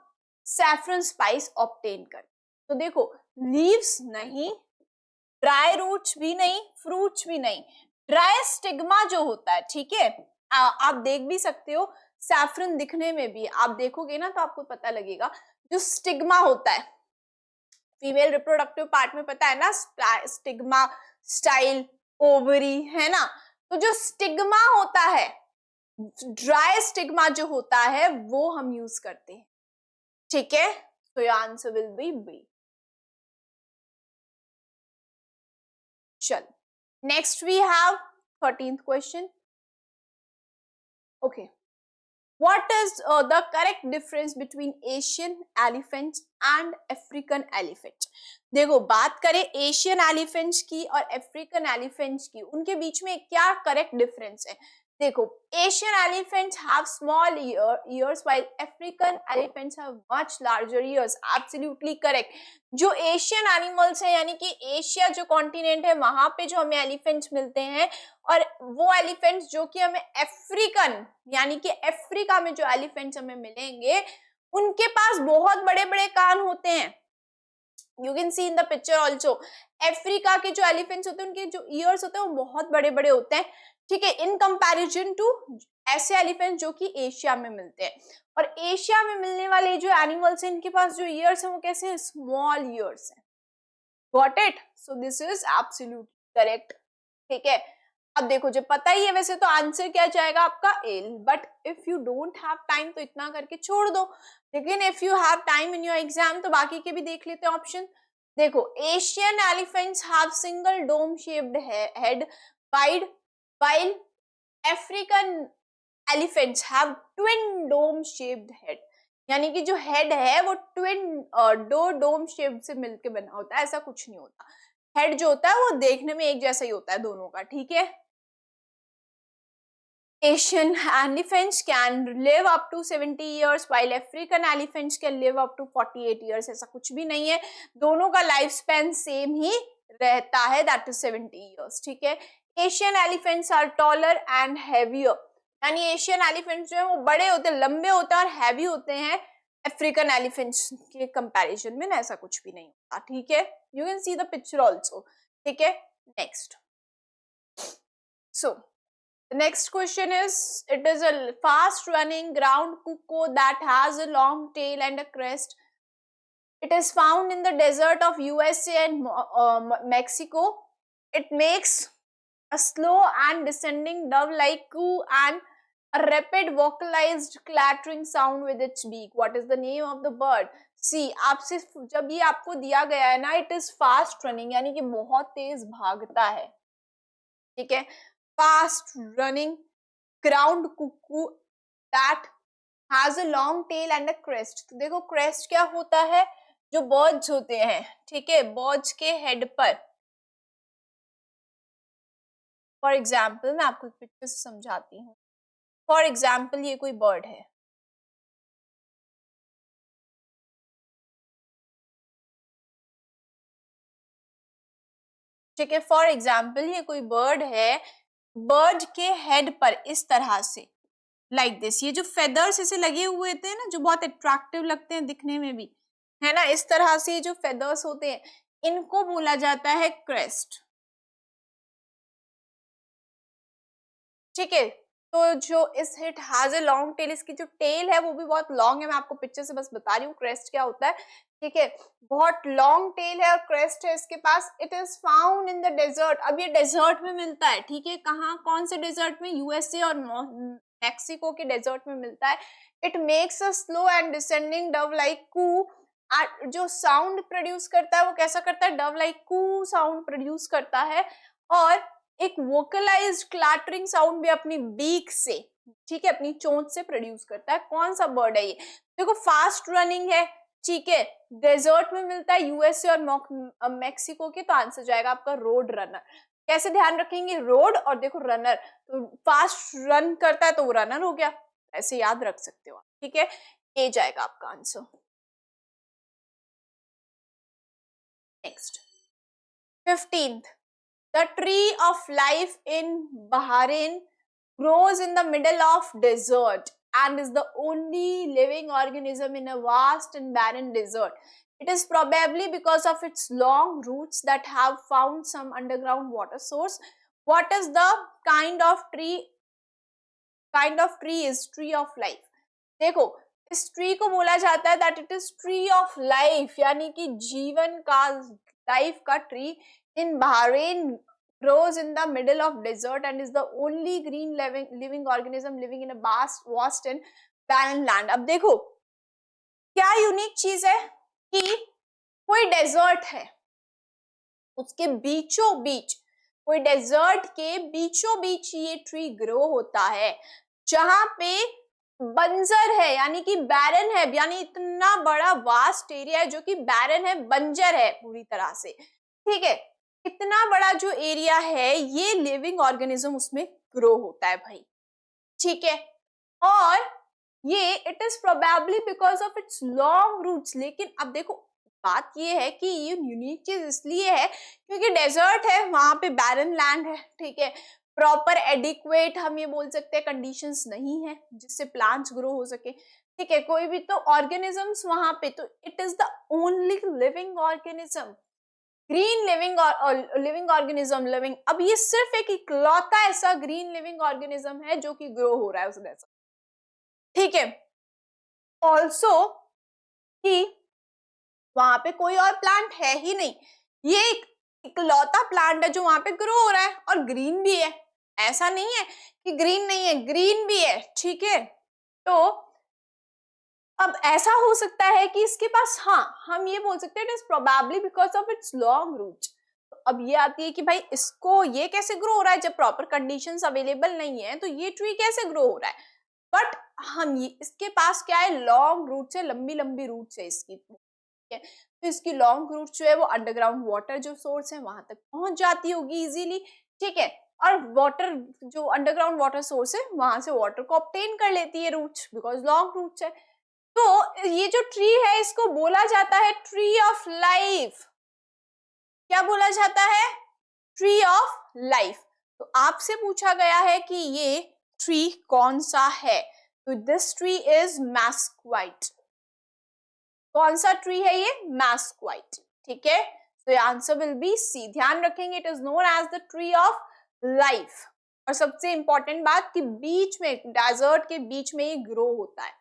सैफरन स्पाइस ऑब्टेन कर। तो देखो लीव्स नहीं, ड्राई रूट्स भी नहीं, फ्रूट्स भी नहीं, ड्राई स्टिग्मा जो होता है। ठीक है, आप देख भी सकते हो सैफरन दिखने में भी, आप देखोगे ना तो आपको पता लगेगा, जो स्टिग्मा होता है फीमेल रिप्रोडक्टिव पार्ट में, पता है ना, स्टिग्मा, स्टाइल, ओवरी, है ना। तो जो स्टिग्मा होता है, ड्राई स्टिग्मा जो होता है वो हम यूज करते हैं। ठीक है, तो your answer will be B. चलो next we have 13th question. Okay, what is the correct difference between Asian elephants and African elephant। देखो बात करें एशियन एलिफेंट्स की और अफ्रीकन एलिफेंट्स की, उनके बीच में क्या करेक्ट डिफरेंस है। देखो, Asian elephants have small years while African elephants have much larger years. Absolutely correct. जो एशियन एनिमल्स है यानी कि एशिया जो कॉन्टिनेंट है वहां पे जो हमें एलिफेंट्स मिलते हैं, और वो एलिफेंट्स जो कि हमें अफ्रीकन यानी कि अफ्रीका में जो एलिफेंट्स हमें मिलेंगे उनके पास बहुत बड़े बड़े कान होते हैं। You can C in the picture also, Africa के जो एलिफेंट्स होते हैं उनके जो ईयर्स होते हैं वो बहुत बड़े बड़े होते हैं, ठीक है, इन कंपैरिजन टू ऐसे एलिफेंट जो कि एशिया में मिलते हैं। और एशिया में मिलने वाले जो एनिमल्स हैं इनके पास जो ईयर्स हैं वो कैसे हैं, स्मॉल ईयर्स हैं। Got it? So this is absolutely correct, ठीक है। अब देखो, जब पता ही है वैसे तो आंसर क्या जाएगा आपका L, but if you don't have time तो इतना करके छोड़ दो, लेकिन if you have time in your exam तो बाकी के भी देख लेते हैं ऑप्शन। देखो, Asian elephants have single dome shaped head wide while African elephants have twin dome shaped head. यानी कि जो हेड है वो ट्विन दो डोम शेप से मिलकर बना होता है, ऐसा कुछ नहीं होता। हेड जो होता है वो देखने में एक जैसा ही होता है दोनों का, ठीक है। Asian elephants can live up to 70 years while African elephants can live up to 48 years। ऐसा कुछ भी नहीं है, दोनों का लाइफ स्पैन सेम ही रहता है, दैट इज 70 years, ठीक है। Asian elephants are taller and heavier, यानी एशियन एलिफेंट्स जो है वो बड़े होते हैं, लंबे होते हैं और हैवी होते हैं अफ्रीकन एलिफेंट्स के कंपैरिजन में, ऐसा कुछ भी नहीं होता, ठीक है। You can see the picture also, ठीक है। Next, so the next question is, it is a fast running ground cuckoo that has a long tail and a crest. It is found in the desert of USA and Mexico. It makes a slow and descending dove like coo and a rapid vocalized clattering sound with its beak. What is the name of the bird? See, आपसे जब ये आपको दिया गया है ना, it is fast running यानी कि बहुत तेज भागता है, ठीक है। Fast running ground cuckoo that has a long tail and a crest। तो देखो, crest क्या होता है, जो बर्ड्स होते हैं, ठीक है, बर्ड्स के हेड पर। फॉर एग्जाम्पल मैं आपको पिक्चर से समझाती हूँ। फॉर एग्जाम्पल ये कोई बर्ड है, ठीक है। फॉर एग्जाम्पल ये कोई बर्ड है, बर्ड के हेड पर इस तरह से लाइक दिस, ये जो फेदर्स इसे लगे हुए थे ना, जो बहुत अट्रैक्टिव लगते हैं दिखने में भी, है ना, इस तरह से जो फेदर्स होते हैं इनको बोला जाता है क्रेस्ट, ठीक है। तो जो इस hit has a long tail, इसकी जो टेल है वो भी बहुत लॉन्ग है, मैं आपको पिक्चर से बस बता रही हूँ क्रेस्ट क्या होता है, ठीक है। बहुत लॉन्ग टेल है और क्रेस्ट है इसके पास। It is found in the desert, अब ये डेजर्ट में मिलता है, ठीक है। कहाँ, कौन से डेजर्ट में, यूएसए और मैक्सिको के डेजर्ट में मिलता है। It makes a slow and descending dove like coo, जो साउंड प्रोड्यूस करता है वो कैसा करता है, dove like coo sound produce करता है, और एक वोकलाइज्ड क्लैटरिंग साउंड भी अपनी बीक से, ठीक है, अपनी चोंच से प्रोड्यूस करता है। कौन सा बर्ड है ये, देखो फास्ट रनिंग है, ठीक है, डेजर्ट में मिलता है यूएसए और मैक्सिको के, तो आंसर जाएगा आपका रोड रनर। कैसे ध्यान रखेंगे, रोड और देखो रनर, तो फास्ट रन करता है तो वो रनर हो गया, ऐसे याद रख सकते हो आप, ठीक है। ये जाएगा आपका answer. Next, 15th, the tree of life in Bahrain grows in the middle of desert and is the only living organism in a vast and barren desert. It is probably because of its long roots that have found some underground water source. What is the kind of tree? Kind of tree is tree of life. देखो, इस tree को बोला जाता है that it is tree of life, यानी कि जीवन का, लाइफ का tree in Bahrain grows in the middle of desert and is the only green living organism living in a vast and barren land। अब देखो क्या यूनिक चीज है कि कोई डेजर्ट है, उसके बीचों बीच, कोई डेजर्ट के बीचों बीच ये ट्री ग्रो होता है, जहां पे बंजर है यानी कि बैरन है, यानी इतना बड़ा वास्ट एरिया है जो कि बैरन है, बंजर है पूरी तरह से, ठीक है। इतना बड़ा जो एरिया है ये लिविंग ऑर्गेनिज्म उसमें ग्रो होता है भाई, ठीक है, और ये it is probably because of its long roots. लेकिन अब देखो बात ये है कि ये यूनिक चीज इसलिए है क्योंकि डेजर्ट है, वहां पे बैरन लैंड है, ठीक है, प्रॉपर एडिक्वेट हम ये बोल सकते हैं कंडीशंस नहीं है जिससे प्लांट्स ग्रो हो सके, ठीक है, कोई भी तो ऑर्गेनिजम्स वहां पे, तो it is the only living organism, green living organism living. अब ये सिर्फ एक इकलौता ऐसा ग्रीन लिविंग ऑर्गेनिज्म है जो कि ग्रो हो रहा है उस डेजर्ट, ठीक है। ऑल्सो कि वहां पे कोई और प्लांट है ही नहीं, ये एक इकलौता प्लांट है जो वहां पे ग्रो हो रहा है और ग्रीन भी है, ऐसा नहीं है कि ग्रीन नहीं है, ग्रीन भी है, ठीक है। तो अब ऐसा हो सकता है कि इसके पास, हाँ हम ये बोल सकते हैं it is probably because of its long route. तो अब ये आती है कि भाई इसको ये कैसे ग्रो हो रहा है, जब प्रॉपर कंडीशंस अवेलेबल नहीं है तो ये ट्री कैसे ग्रो हो रहा है, बट हम ये इसके पास क्या है, लॉन्ग रूट्स है, लंबी लंबी रूट्स है इसकी, ठीक है। तो इसकी लॉन्ग रूट जो है वो अंडरग्राउंड वाटर जो सोर्स है वहां तक पहुंच जाती होगी इजीली, ठीक है, और वाटर जो अंडरग्राउंड वाटर सोर्स है वहां से वाटर को ऑब्टेन कर लेती है रूट्स, बिकॉज लॉन्ग रूट्स है। तो ये जो ट्री है इसको बोला जाता है ट्री ऑफ लाइफ। क्या बोला जाता है, ट्री ऑफ लाइफ। तो आपसे पूछा गया है कि ये ट्री कौन सा है, तो दिस ट्री इज मैस्क्वाइट। कौन सा ट्री है ये, मैस्क्वाइट, ठीक है। तो आंसर विल बी सी, ध्यान रखेंगे it is known as the tree of life. और सबसे इंपॉर्टेंट बात कि बीच में, डेजर्ट के बीच में ये ग्रो होता है,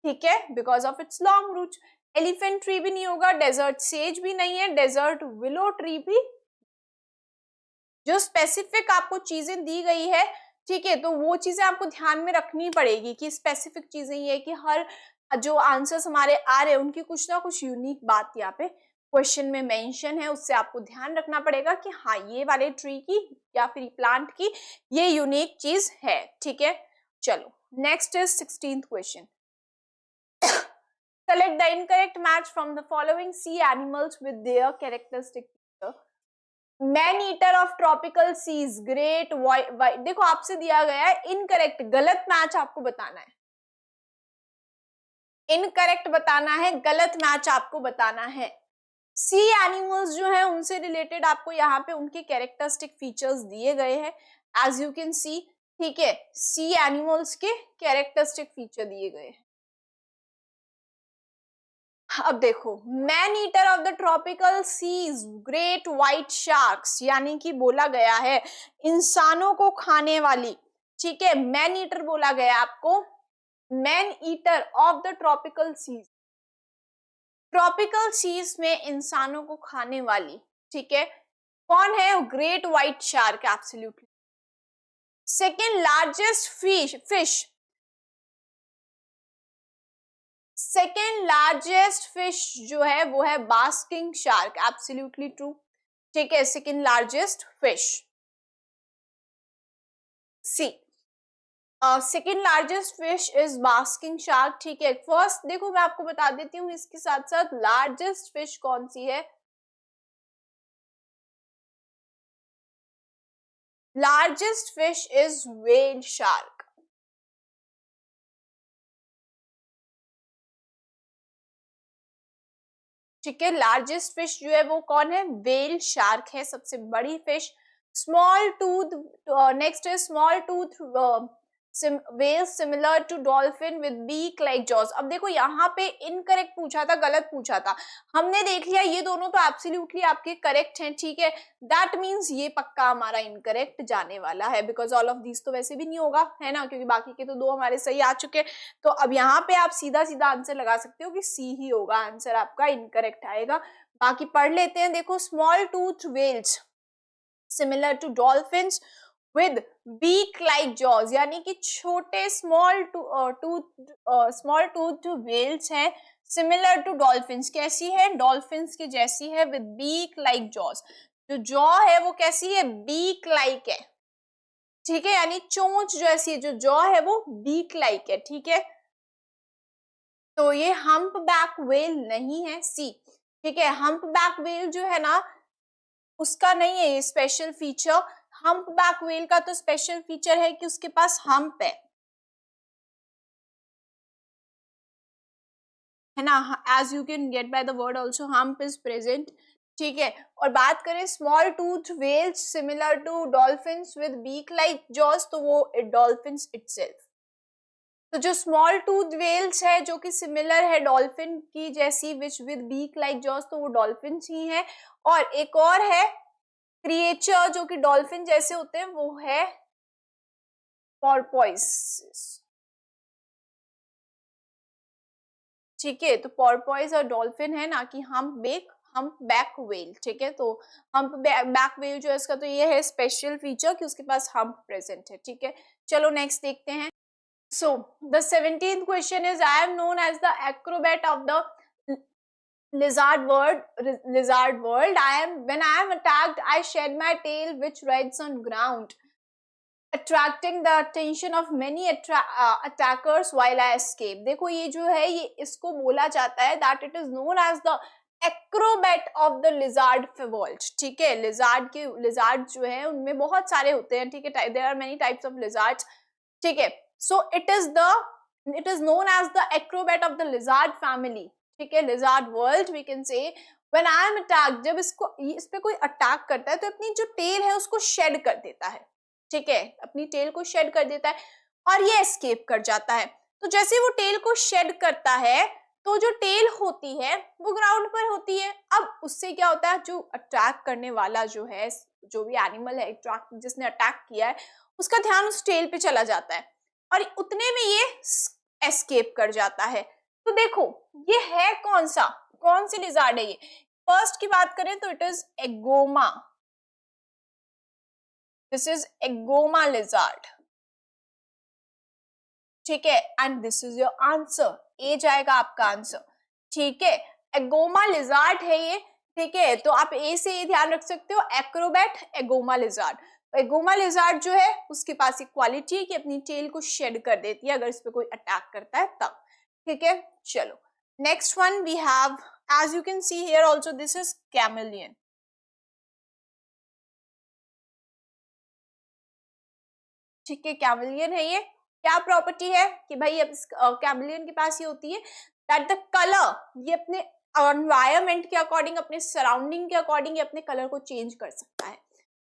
ठीक है, because of its long route. Elephant tree भी नहीं होगा, डेजर्ट सेज भी नहीं है, डेजर्ट विलो ट्री भी। जो स्पेसिफिक आपको चीजें दी गई है, ठीक है, तो वो चीजें आपको ध्यान में रखनी पड़ेगी कि स्पेसिफिक चीजें ये है कि हर जो आंसर्स हमारे आ रहे हैं उनकी कुछ ना कुछ यूनिक बात यहाँ पे क्वेश्चन में मेंशन है, उससे आपको ध्यान रखना पड़ेगा कि हाँ ये वाले ट्री की या फिर प्लांट की ये यूनिक चीज है, ठीक है। चलो next is 16th question. Select the incorrect match from the following sea animals with their characteristic feature. Man eater of tropical seas, great white. देखो आपसे दिया गया है इनकरेक्ट, गलत मैच आपको बताना है, इनकरेक्ट बताना है, गलत मैच आपको बताना है। सी एनिमल्स जो है उनसे रिलेटेड आपको यहाँ पे उनके कैरेक्टरिस्टिक फीचर्स दिए गए हैं, एज यू कैन सी, ठीक है, सी एनिमल्स के कैरेक्टरिस्टिक फीचर दिए गए हैं। अब देखो, man eater of the tropical seas, great white sharks, यानी कि बोला गया है इंसानों को खाने वाली, ठीक है, मैन ईटर बोला गया आपको, man eater of the tropical seas, tropical seas में इंसानों को खाने वाली, ठीक है, कौन है, great white shark, absolutely. Second largest fish, second largest fish जो है वो है बास्किंग शार्क, एब्सोल्युटली ट्रू, ठीक है, second largest fish. See second largest fish is basking shark, ठीक है। फर्स्ट देखो मैं आपको बता देती हूँ इसके साथ साथ लार्जेस्ट फिश कौन सी है, largest fish is whale shark, ठीक है, लार्जेस्ट फिश जो है वो कौन है, व्हेल शार्क है, सबसे बड़ी फिश। स्मॉल टूथ, नेक्स्ट है small tooth whale similar to dolphin with beak like jaws. अब देखो यहाँ पे इनकरेक्ट पूछा था, गलत पूछा था, हमने देख लिया ये दोनों तो एब्सोल्युटली आपके करेक्ट हैं, ठीक है, दैट मींस ये पक्का हमारा इनकरेक्ट जाने वाला है, बिकॉज ऑल ऑफ दीज तो वैसे भी नहीं होगा, है ना, क्योंकि बाकी के तो दो हमारे सही आ चुके हैं। तो अब यहाँ पे आप सीधा सीधा आंसर लगा सकते हो कि सी ही होगा, आंसर आपका इनकरेक्ट आएगा। बाकी पढ़ लेते हैं, देखो small tooth whales similar to dolphins with beak like jaws, यानी कि छोटे स्मॉल टूथ व्हेल्स हैं, सिमिलर टू डॉल्फिन्स, कैसी है, डॉल्फिन्स की जैसी है, विद बीक लाइक जॉज, जो जॉ है वो कैसी है, बीक लाइक है, ठीक है, यानी चोंच जैसी है, जो जॉ है वो बीक लाइक है, ठीक है। तो ये हम्प बैक व्हेल नहीं है, सी, ठीक है, हम्प बैक व्हेल जो है ना उसका नहीं है ये special feature, hump back whale का तो स्पेशल फीचर है कि उसके पास हम्प है, है ना, as you can get by the word also, hump is present, ठीक है। और बात करें small tooth whales similar to dolphins with beak like jaws, तो वो डॉल्फिन्स इटसेल्फ। तो जो स्मॉल टूथ व्हेल्स है जो कि सिमिलर है डॉल्फिन की जैसी which with beak like jaws, तो वो डॉल्फिन्स ही है। और एक और है क्रिएचर जो कि डॉल्फिन जैसे होते हैं, वो है पोर्पोइस, ठीक है। तो पोर्पोइस और डॉल्फिन है, ना कि हम बैक वेल, ठीक है। तो हम बैक वेल जो है इसका तो ये है स्पेशल फीचर कि उसके पास हम प्रेजेंट है, ठीक है। चलो नेक्स्ट देखते हैं। So the 17th question is, I am known as the acrobat of the lizard world. When I am attacked, I shed my tail which rides on ground, attracting the attention of many attackers while I escape. देखो ये जो है ये इसको बोला जाता है that it is known as the Acrobat of the lizard world, ठीक है। लिजार्ड जो है उनमें बहुत सारे होते हैं, ठीक है, there are many types of lizards, ठीक है। So it is known as the acrobat of the lizard family, ठीक है, lizard world we can say. When I am attack, जब इस पे कोई अटैक करता है तो अपनी जो टेल है उसको शेड कर देता है, ठीक है, अपनी टेल को शेड कर देता है और ये एस्केप कर जाता है। तो जैसे वो टेल को शेड करता है तो जो टेल होती है वो ग्राउंड पर होती है। अब उससे क्या होता है, जो अटैक करने वाला जो है, जो भी एनिमल है जिसने अटैक किया है, उसका ध्यान उस टेल पे चला जाता है और उतने में ये एस्केप कर जाता है। तो देखो ये है कौन सी लिजार्ड है ये। फर्स्ट की बात करें तो it is agama, this is agama lizard, ठीक है। And this is your answer, A जाएगा आपका आंसर, ठीक है। एगोमा लिजार्ड है ये, ठीक है। तो आप ए से ये ध्यान रख सकते हो, एक्रोबैट एगोमा लिजार्ड। एगोमा लिजार्ड जो है उसके पास एक क्वालिटी है कि अपनी टेल को शेड कर देती है अगर इस पे कोई अटैक करता है तब, ठीक है। चलो next one we have, as you can see here also, this is chameleon, ठीक है। कैमेलियन है ये, क्या प्रॉपर्टी है कि भाई कैमेलियन के पास ये होती है दैट द कलर, ये अपने एनवायरमेंट के अकॉर्डिंग, अपने सराउंडिंग के अकॉर्डिंग ये अपने कलर को चेंज कर सकता है,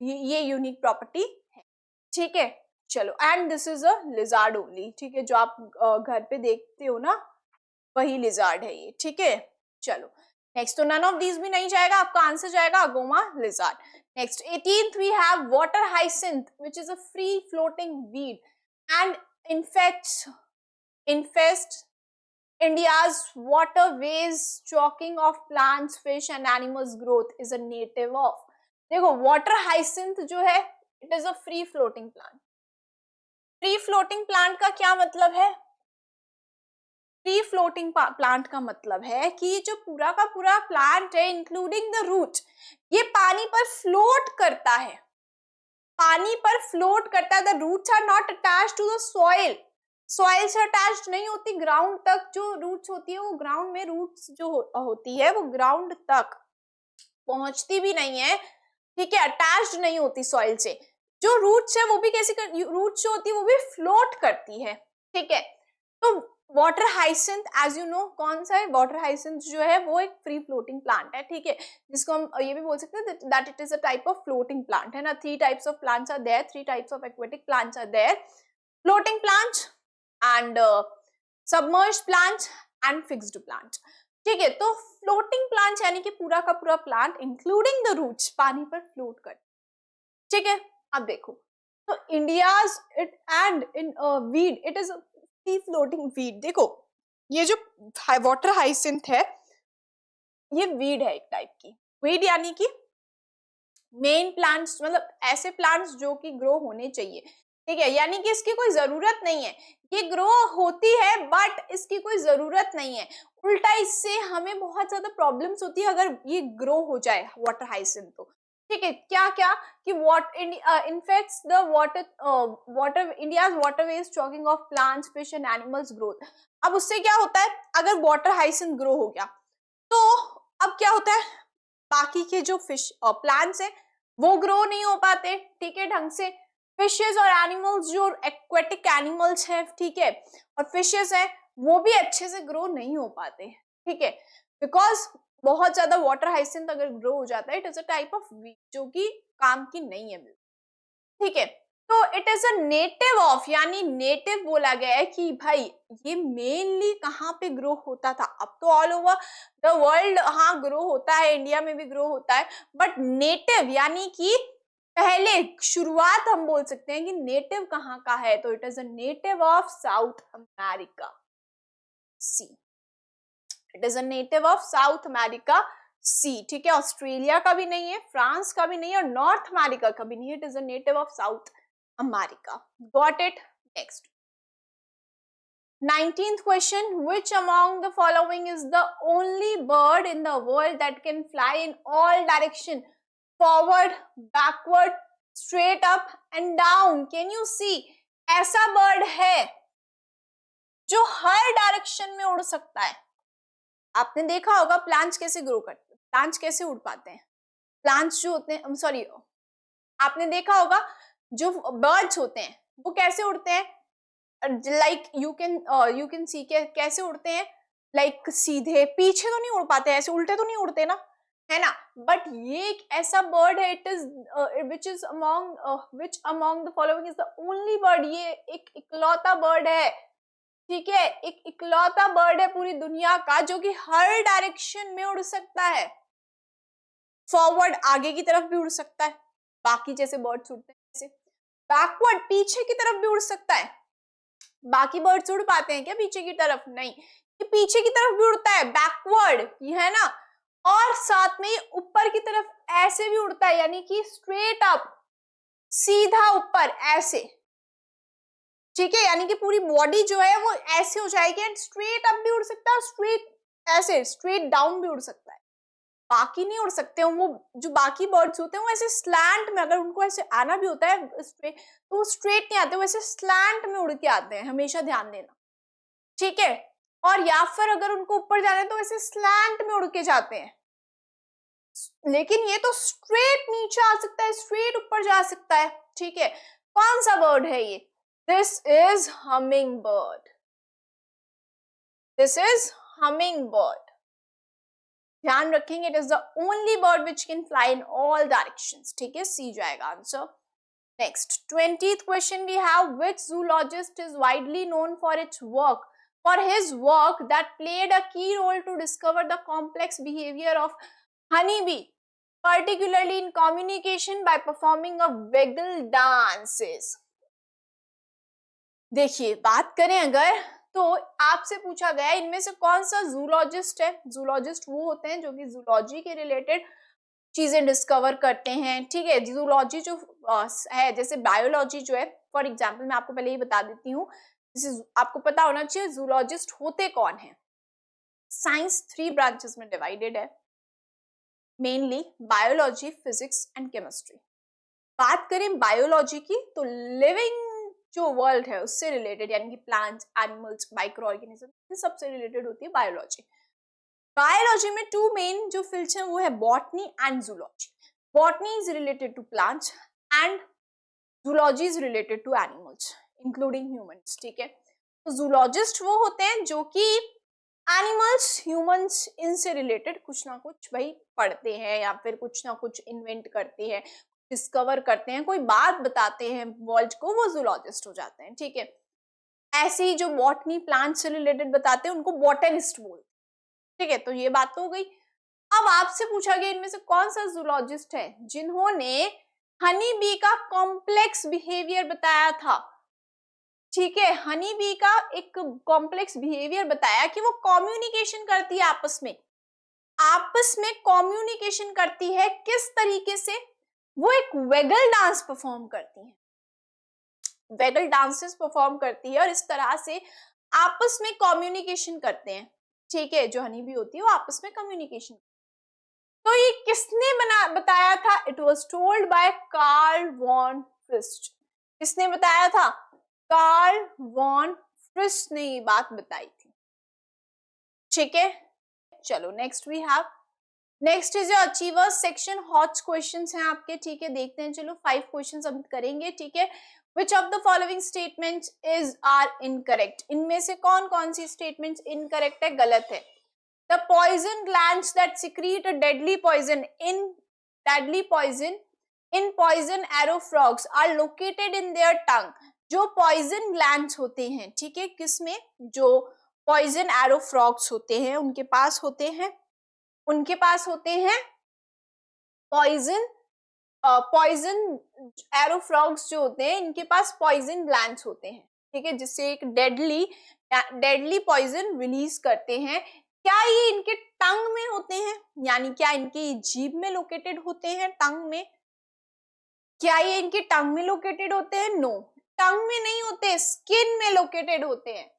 ये यूनिक प्रॉपर्टी है, ठीक है। चलो and this is a lizard only, ठीक है, जो आप घर पे देखते हो ना वही लिजार्ड है ये, ठीक है। चलो नेक्स्ट, तो नन ऑफ दीज भी नहीं जाएगा, आपका आंसर जाएगा अगोमा lizard. Next, 18th we have water hyacinth, which is a free floating weed and infest India's waterways, choking of plants, fish and animals growth is a native of. देखो water hyacinth जो है it is a free floating plant. Free floating plant का क्या मतलब है? Free floating plant का मतलब है कि जो पूरा का पूरा प्लांट है इंक्लूडिंग द रूट, ये पानी पर फ्लोट करता है, पानी पर फ्लोट करता है। The roots are not attached to the soil, soil से अटैच्ड नहीं होती ग्राउंड तक, जो रूट्स होती है वो ग्राउंड में रूट्स जो होती है वो ग्राउंड तक पहुंचती भी नहीं है, ठीक है, अटैच्ड नहीं होती सॉइल से। जो रूट्स है वो भी कैसे रूट्स जो होती है वो भी फ्लोट करती है, ठीक है। तो water hyacinth as you know कौन सा है, वाटर हाइसिंथ जो है वो एक फ्री फ्लोटिंग प्लांट है, ठीक है, जिसको हम ये भी बोल सकते हैं that it is a type of floating plant, है ना। 3 types of plants are there, 3 types of aquatic plants are there, floating plant and submerged plant and fixed plant, ठीक है। तो फ्लोटिंग प्लांट यानी कि पूरा का पूरा प्लांट इंक्लूडिंग द रूट्स पानी पर फ्लोट कर, ठीक है। अब देखो तो India's it and in weed it is free floating weed. देखो ये जो वाटर हाइसिंथ है ये वीड है एक टाइप की, वीड यानी कि मेन प्लांट्स, मतलब ऐसे प्लांट्स जो कि ग्रो होने चाहिए, ठीक है, यानी कि इसकी कोई जरूरत नहीं है, ये ग्रो होती है बट इसकी कोई जरूरत नहीं है। उल्टा इससे हमें बहुत ज्यादा प्रॉब्लम्स होती है अगर ये ग्रो हो जाए वाटर हाइसिंथ तो, ठीक है। क्या क्या कि infects the water India's waterways choking of plants fish and animals growth. अब उससे क्या होता है, अगर वाटर हाइसिंथ ग्रो हो गया तो अब क्या होता है, बाकी के जो फिश और प्लांट्स है वो ग्रो नहीं हो पाते, ठीक है, ढंग से। फिशेस और एनिमल्स जो एक्वेटिक एनिमल्स हैं, ठीक है, और फिशेस हैं वो भी अच्छे से ग्रो नहीं हो पाते, ठीक है, बिकॉज बहुत ज्यादा वाटर हाइसिंथ अगर ग्रो हो जाता है, it is a type of weed जो कि काम की नहीं है बिल्कुल। ठीक है, तो it is a native of, यानी नेटिव बोला गया है कि भाई ये मेनली कहाँ पे ग्रो होता था। अब तो ऑल ओवर द वर्ल्ड हाँ ग्रो होता है, इंडिया में भी ग्रो होता है, बट नेटिव यानी कि पहले शुरुआत हम बोल सकते हैं कि नेटिव कहाँ का है, तो it is a native of South America, C. It is a native of South America, C. ठीक है, ऑस्ट्रेलिया का भी नहीं है, फ्रांस का भी नहीं है, और नॉर्थ अमेरिका का भी नहीं है। It is a native of South America. Got it? Next 19th question, which among the following is the only bird in the world that can fly in all direction, forward, backward, straight up and down? Can you see? ऐसा bird है जो हर direction में उड़ सकता है। आपने देखा होगा प्लांट्स कैसे ग्रो करते हैं, प्लांट्स कैसे उड़ पाते हैं। प्लांट्स जो होते हैं, सॉरी, आपने देखा होगा जो बर्ड्स होते हैं वो कैसे उड़ते हैं, लाइक यू कैन सी कैसे उड़ते हैं, लाइक सीधे पीछे तो नहीं उड़ पाते, ऐसे उल्टे तो नहीं उड़ते ना, है ना। बट ये एक ऐसा बर्ड है, it is which among the following is the only bird, ये एक इकलौता बर्ड है। ठीक है, एक इकलौता बर्ड है पूरी दुनिया का जो कि हर डायरेक्शन में उड़ सकता है। फॉरवर्ड आगे की तरफ भी उड़ सकता है, बाकी जैसे बर्ड्स उड़ते हैं जैसे। बैकवर्ड पीछे की तरफ भी उड़ सकता है। बाकी बर्ड्स उड़ पाते हैं क्या पीछे की तरफ? नहीं, ये पीछे की तरफ भी उड़ता है, बैकवर्ड, ये है ना। और साथ में ऊपर की तरफ ऐसे भी उड़ता है, यानी कि स्ट्रेट अप, सीधा ऊपर ऐसे। ठीक है, यानी कि पूरी बॉडी जो है वो ऐसे हो जाएगी, एंड स्ट्रेट अप भी उड़ सकता है, स्ट्रेट ऐसे स्ट्रेट डाउन भी उड़ सकता है। बाकी नहीं उड़ सकते वो, जो बाकी बर्ड्स होते हैं वो ऐसे स्लैंट में, अगर उनको ऐसे आना भी होता है स्ट्रेट, तो वो स्ट्रेट नहीं आते, वो ऐसे स्लैंट में उड़ के आते हैं, हमेशा ध्यान देना। ठीक है, और या फिर अगर उनको ऊपर जाना है तो ऐसे स्लैंट में उड़ के जाते हैं, लेकिन ये तो स्ट्रेट नीचे आ सकता है, स्ट्रेट ऊपर जा सकता है। ठीक है, कौन सा बर्ड है ये? This is humming bird, this is humming bird. ध्यान रखेंगे, it is the only bird which can fly in all directions. ठीक है, सी जाएगा answer. Next 20th question we have, which zoologist is widely known for its work, for his work that played a key role to discover the complex behaviour of honey bee, particularly in communication by performing a wiggle dances। देखिए, बात करें अगर, तो आपसे पूछा गया इनमें से कौन सा जूलॉजिस्ट है। जूलॉजिस्ट वो होते हैं जो कि जूलॉजी के रिलेटेड चीजें डिस्कवर करते हैं। ठीक है, जूलॉजी जो है, जैसे बायोलॉजी जो है, फॉर एग्जांपल मैं आपको पहले ही बता देती हूँ, जैसे आपको पता होना चाहिए जूलॉजिस्ट होते कौन है। साइंस 3 ब्रांचेस में डिवाइडेड है, mainly biology, physics and chemistry. बात करें बायोलॉजी की, तो लिविंग जो वर्ल्ड है उससे रिलेटेड, यानी कि प्लांट्स, एनिमल्स, माइक्रो ऑर्गेनिज्म, इन सबसे रिलेटेड होती है बायोलॉजी। बायोलॉजी में 2 मेन जो फील्ड्स हैं वो है botany and zoology. Botany is related to plants and zoology is related to animals including humans. ठीक है, तो जूलॉजिस्ट वो होते हैं जो कि एनिमल्स, ह्यूमंस, इनसे रिलेटेड कुछ ना कुछ भाई पढ़ते हैं, या फिर कुछ ना कुछ इन्वेंट करते हैं, डिस्कवर करते हैं, कोई बात बताते हैं वर्ल्ड को, वो जूलॉजिस्ट हो जाते हैं। ठीक है, ऐसे ही जो बॉटनी प्लांट से रिलेटेड बताते हैं उनको बॉटनिस्ट बोलते हैं। ठीक है, तो ये बात तो हो गई। अब आपसे पूछा गया इनमें से कौन सा जूलॉजिस्ट है जिन्होंने हनी बी का कॉम्प्लेक्स बिहेवियर बताया था। ठीक है, हनी बी का एक कॉम्प्लेक्स बिहेवियर बताया कि वो कम्युनिकेशन करती है आपस में, आपस में कम्युनिकेशन करती है। किस तरीके से? वो एक वेगल डांस परफॉर्म करती है, वेगल डांसेस परफॉर्म करती है, और इस तरह से आपस में कम्युनिकेशन करते हैं। ठीक है, जो हनी बी होती है वो आपस में कम्युनिकेशन। तो ये किसने बताया था? It was told by Karl von Frisch. किसने बताया था? कार्ल वॉन फ्रिस्ट ने ये बात बताई थी। ठीक है, चलो next we have, next is your achievers section. Hot questions हैं आपके। ठीक है, देखते हैं, चलो 5 क्वेश्चंस हम करेंगे। ठीक है, which of the following statements is are incorrect, इनमें से कौन कौन सी स्टेटमेंट्स इनकरेक्ट है, गलत है। The poison glands that secrete a deadly poison in poison arrow frogs are located in their tongue. जो poison glands होते हैं, ठीक है, किसमें, जो poison arrow frogs होते हैं उनके पास होते हैं पॉइजन एरो फ्रॉग्स जो होते हैं इनके पास पॉइजन ग्लैंड्स होते हैं, ठीक है, जिससे एक डेडली पॉइजन रिलीज करते हैं। क्या ये इनके टंग में होते हैं, यानी क्या इनकी जीभ में लोकेटेड होते हैं, टंग में? क्या ये इनके टंग में लोकेटेड होते हैं? नो, टंग में नहीं होते, स्किन में लोकेटेड होते हैं,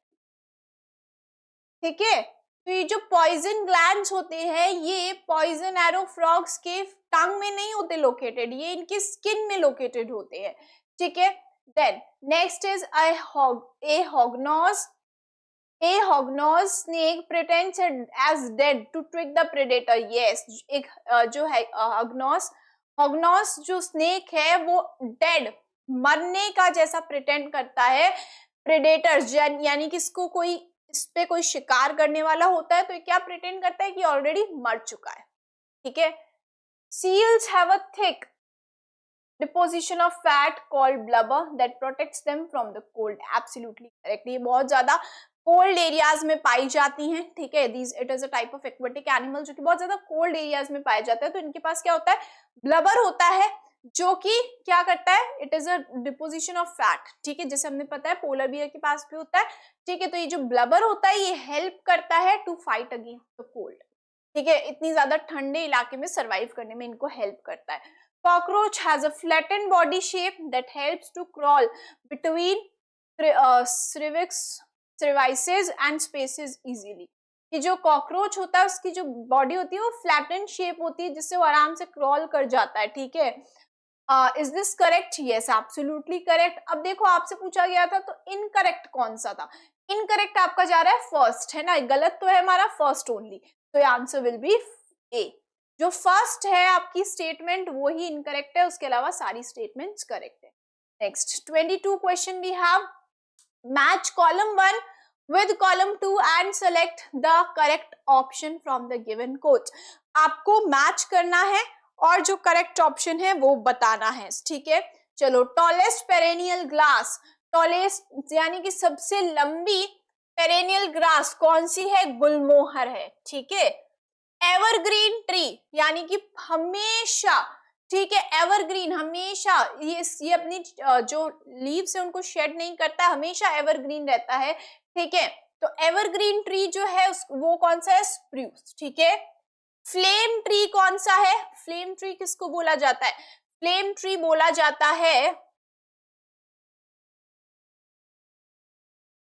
ठीक है। तो ये जो पॉइजन ग्लैंड्स होते हैं ये पॉइजन एरो फ्रॉग्स के टंग में नहीं होते लोकेटेड, ये इनके स्किन में लोकेटेड होते हैं, ठीक है। Then next is A hognose snake pretends as dead to trick the predator. Yes, एक जो है hognose जो snake है वो dead, मरने का जैसा pretend करता है predators, यानी कि इसको कोई, इस पे कोई शिकार करने वाला होता है तो ये क्या pretend करता है कि ऑलरेडी मर चुका है, ठीक है। Seals have a thick deposition of fat called blubber that protects them from the cold. Absolutely correct. ये बहुत ज्यादा कोल्ड एरियाज में पाई जाती हैं, ठीक है। It is a type of aquatic animal जो कि बहुत ज्यादा कोल्ड एरियाज में पाया जाता है। तो इनके पास क्या होता है, ब्लबर होता है, जो कि क्या करता है, it is a deposition of fat, ठीक है, जैसे हमने पता है पोलर बियर के पास भी होता है, ठीक है। तो ये जो ब्लबर होता है ये हेल्प करता है to fight against the cold, ठीक है, इतनी ज्यादा ठंडे इलाके में सर्वाइव करने में इनको हेल्प करता है। Cockroach has a flattened body shape that helps to crawl between cervices and spaces easily. ये जो कॉकरोच होता है उसकी जो बॉडी होती है वो फ्लैटेंड शेप होती है जिससे वो आराम से क्रॉल कर जाता है, ठीक है। Is this correct? Yes, absolutely correct. अब देखो आपसे पूछा गया था तो इनकरेक्ट कौन सा था? इनकरेक्ट आपका जा रहा है फर्स्ट, है ना, गलत तो है हमारा फर्स्ट ओनली, तो आंसर विल बी ए। जो फर्स्ट है आपकी स्टेटमेंट वो ही इनकरेक्ट है, उसके अलावा सारी स्टेटमेंट्स करेक्ट है। Next 22 question we have, match column 1 with column 2 and select the correct option from the given quote. आपको मैच करना है और जो करेक्ट ऑप्शन है वो बताना है, ठीक है। चलो, टॉलेस्ट पेरेनियल ग्रास, टॉलेस्ट यानी कि सबसे लंबी पेरेनियल ग्रास कौन सी है? गुलमोहर है, ठीक है। एवरग्रीन ट्री यानी कि हमेशा, ठीक है, एवरग्रीन हमेशा ये अपनी जो लीव्स है उनको शेड नहीं करता, हमेशा एवरग्रीन रहता है, ठीक है। तो एवरग्रीन ट्री जो है वो कौन सा है? स्प्रूस, ठीक है। फ्लेम ट्री कौन सा है? फ्लेम ट्री किसको बोला जाता है? फ्लेम ट्री बोला जाता है,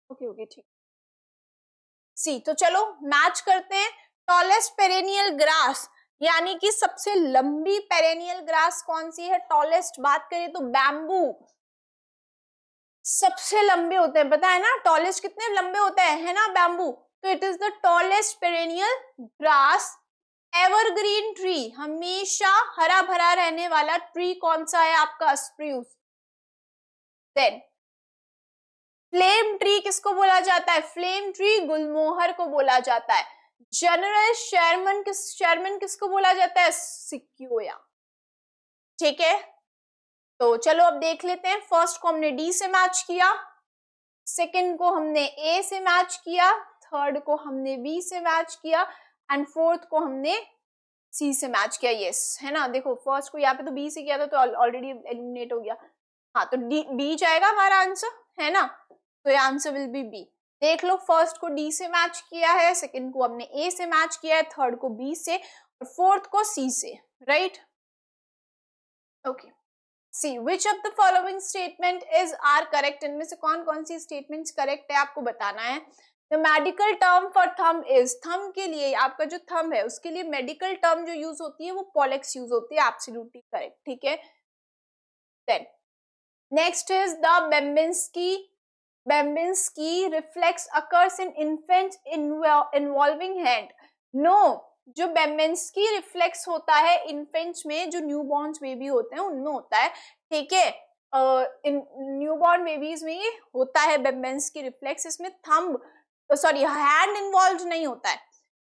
ओके ठीक, सी। तो चलो मैच करते हैं। टॉलेस्ट पेरेनियल ग्रास यानी कि सबसे लंबी पेरेनियल ग्रास कौन सी है? टॉलेस्ट बात करें तो बैम्बू सबसे लंबे होते हैं, पता है ना, टॉलेस्ट कितने लंबे होते हैं, है ना, बैम्बू। तो it is the tallest perennial grass. Evergreen tree हमेशा हरा भरा रहने वाला ट्री कौन सा है आपका? स्प्रूस। देन फ्लेम ट्री किसको बोला जाता है? फ्लेम ट्री गुलमोहर को बोला जाता है। जनरल शर्मन किसको बोला जाता है? सिक्योया, ठीक है। तो चलो अब देख लेते हैं, फर्स्ट को हमने डी से मैच किया, सेकंड को हमने ए से मैच किया, थर्ड को हमने बी से मैच किया एंड फोर्थ को हमने सी से मैच किया। यस, है ना, देखो फर्स्ट को यहाँ पे तो बी से किया था तो ऑलरेडी एलिमिनेट हो गया, हाँ, तो डी बी जाएगा हमारा आंसर, है ना, तो ये आंसर विल बी बी। देख लो, फर्स्ट को डी से मैच किया है, सेकंड को हमने ए से मैच किया है, थर्ड को बी से और फोर्थ को सी से, right, okay. See which of the following statement is are correct, इनमें से कौन कौन सी स्टेटमेंट्स करेक्ट है आपको बताना है। The medical term for thumb is, thumb के लिए आपका जो थंब है उसके लिए मेडिकल टर्म जो यूज होती है वो पॉलेक्स यूज होती है, एब्सोल्युटली करेक्ट, ठीक है। Then next is the Babinski reflex occurs in infant involving hand. No, जो बेम्बिन्स्की रिफ्लेक्स होता है इन्फेंट्स में, जो न्यूबॉर्न बेबी होते हैं उनमें होता है, ठीक है। न्यूबॉर्न बेबीज में ये होता है बेम्बिन्स्की रिफ्लेक्स, इसमें थंब सॉरी हैंड इन्वॉल्व नहीं होता है,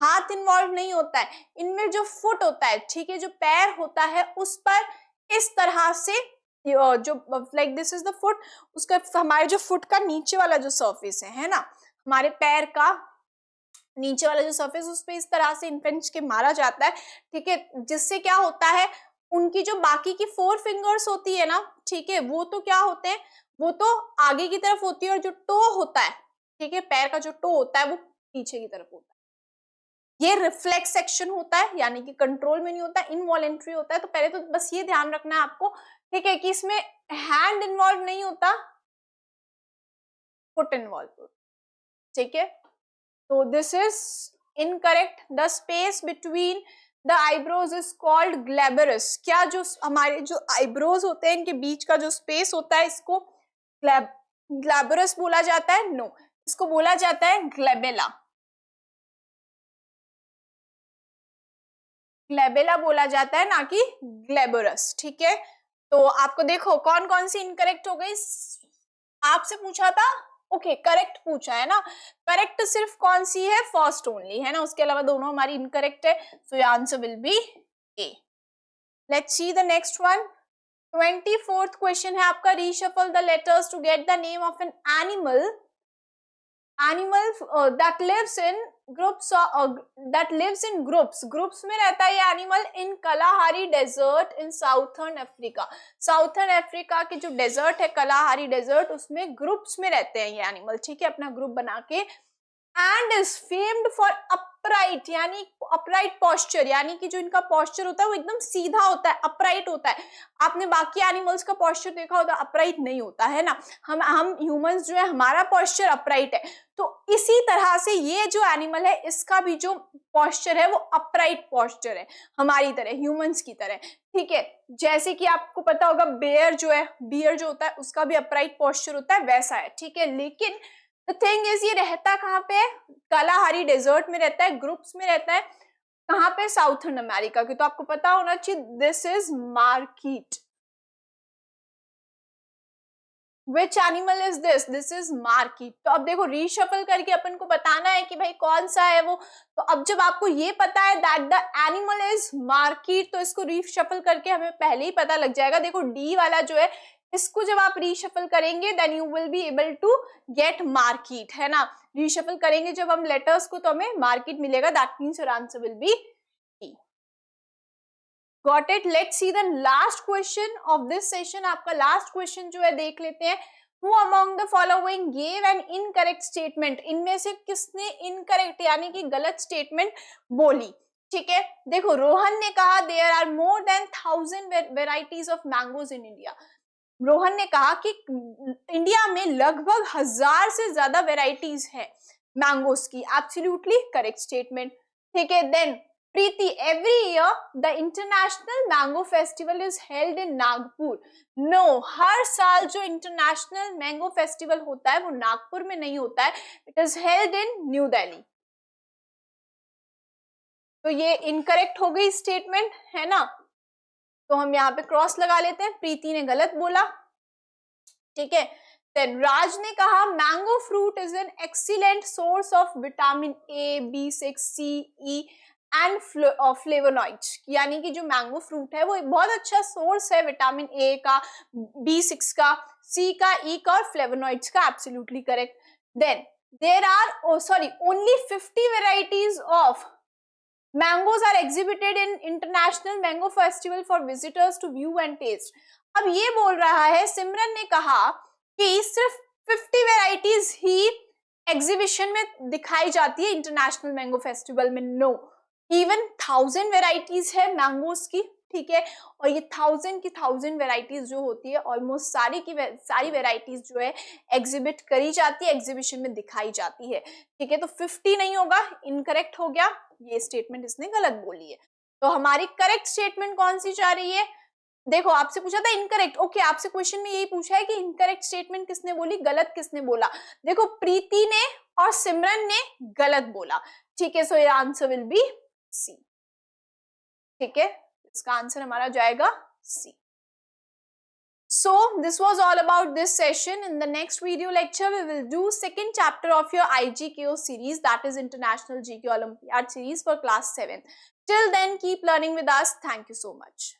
हाथ इन्वॉल्व नहीं होता है इनमें। जो फुट होता है, ठीक है, जो पैर होता है उस पर इस तरह से जो like this is the foot, उसका हमारे जो फुट का नीचे वाला जो सरफेस है ना, हमारे पैर का नीचे वाला जो सरफेस, उस पे इस तरह से इन्फेंच के मारा जाता है, ठीक है, जिससे क्या होता है उनकी जो बाकी की 4 फिंगर्स होती है ना, ठीक है, वो तो क्या होते हैं, वो तो आगे की तरफ होती है, और जो टो होता है, ठीक है, पैर का जो टो होता है वो पीछे की तरफ होता है। ये रिफ्लेक्स एक्शन होता है, यानी कि कंट्रोल में नहीं होता, इनवॉलेंट्री होता है। तो पहले तो बस ये ध्यान रखना है आपको, ठीक है, कि इसमें हैंड इन्वॉल्व नहीं होता, फुट इन्वॉल्व, ठीक है। तो this is incorrect. The space between the eyebrows is called glabrous. क्या जो हमारे जो आईब्रोज होते हैं इनके बीच का जो स्पेस होता है इसको ग्लैबरस बोला जाता है? नो, इसको बोला जाता है ग्लेबेला। ग्लेबेला बोला जाता है, ना कि ग्लेबरस, ठीक है। तो आपको देखो कौन कौन सी इनकरेक्ट हो गई, आपसे पूछा था, ओके करेक्ट पूछा है ना, करेक्ट सिर्फ कौन सी है, फर्स्ट ओनली है ना, उसके अलावा दोनों हमारी इनकरेक्ट है। So your answer will be A. Let's see the next one. 24th question है आपका, reshuffle the letters to get the name of an animal that lives in groups groups में रहता है ये animal in Kalahari desert in southern Africa. Southern Africa के जो desert है कलाहारी desert, उसमें ग्रुप्स में रहते हैं ये एनिमल, ठीक है, अपना ग्रुप बना के। And is famed for upright, यानी अपराइट पोस्चर, यानी कि जो इनका पोस्चर होता है वो एकदम सीधा होता है, अपराइट होता है। आपने बाकी एनिमल्स का पोस्चर देखा होता, अपराइट नहीं होता है ना, हम ह्यूमंस जो है हमारा पोस्चर अपराइट है। तो इसी तरह से ये जो एनिमल है इसका भी जो पोस्चर है वो अपराइट पोस्चर है, हमारी तरह, ह्यूमंस की तरह, ठीक है। जैसे कि आपको पता होगा बेयर जो है, बियर जो होता है उसका भी अपराइट पोस्चर होता है, वैसा है, ठीक है। लेकिन द थिंग इज ये रहता कहाँ पे है, कलाहारी डेजर्ट में रहता है, ग्रुप्स में रहता है, कहाँ पे, साउथर्न अमेरिका के। तो आपको पता होना चाहिए this is market. Which animal is this? This is market। तो अब देखो रीशफल करके अपन को बताना है कि भाई कौन सा है वो। तो अब जब आपको ये पता है that the animal is market, तो इसको रीशफल करके हमें पहले ही पता लग जाएगा। देखो डी वाला जो है इसको जब आप रीशफल करेंगे then you will be able to get market, है ना। रीशफल करेंगे जब हम लेटर्स को तो हमें मार्केट मिलेगा, that means your answer will B D. Got it. Let's see the last question of this session. आपका लास्ट क्वेश्चन जो है देख लेते हैं। Who among the following gave an incorrect statement? इनमें से किसने इनकरेक्ट यानी कि गलत स्टेटमेंट बोली, ठीक है। देखो रोहन ने कहा there are more than 1000 varieties of mangoes in India. Rohan ने कहा कि इंडिया में लगभग 1000 से ज्यादा वेराइटीज है मैंगोज की। एब्सोल्युटली करेक्ट स्टेटमेंट, ठीक है। Then Preeti, every year the international mango festival is held in Nagpur। No, हर साल जो इंटरनेशनल मैंगो फेस्टिवल होता है वो नागपुर में नहीं होता है, it is held in new Delhi. तो ये इनकरेक्ट हो गई स्टेटमेंट, है ना। तो हम यहाँ पे क्रॉस लगा लेते हैं, प्रीति ने गलत बोला, ठीक है। देन राज ने कहा mango fruit is an excellent source of vitamin A, B6, C, E and flavonoids, यानी कि जो मैंगो फ्रूट है वो एक बहुत अच्छा सोर्स है विटामिन ए का, B6 का, C का, E का और फ्लेवोनॉइड्स का। Absolutely correct. Then there are only 50 varieties of mangoes are exhibited in international mango festival for visitors to view and taste. अब ये बोल रहा है, सिमरन ने कहा कि सिर्फ 50 वेराइटीज ही एग्जीबिशन में दिखाई जाती है इंटरनेशनल मैंगो फेस्टिवल में। नो, इवन 1000 वेराइटीज है मैंगोज की, ठीक है। और ये 1000 की 1000 वेराइटीज जो होती है ऑलमोस्ट सारी वेराइटीज जो है एग्जिबिट करी जाती है, एग्जीबिशन में दिखाई जाती है, ठीक है। तो 50 नहीं होगा, इनकरेक्ट हो गया, ये स्टेटमेंट इसने गलत बोली है। तो हमारी करेक्ट स्टेटमेंट कौन सी जा रही है, देखो आपसे पूछा था इनकरेक्ट, ओके, आपसे क्वेश्चन में यही पूछा है कि इनकरेक्ट स्टेटमेंट किसने बोली, गलत किसने बोला। देखो प्रीति ने और सिमरन ने गलत बोला, ठीक है। सो ये आंसर विल बी सी, ठीक है। इसका आंसर हमारा जाएगा सी। So this was all about this session. In the next video lecture, we will do second chapter of your IGKO series, that is International GK Olympiad series for class 7. Till then, keep learning with us. Thank you so much.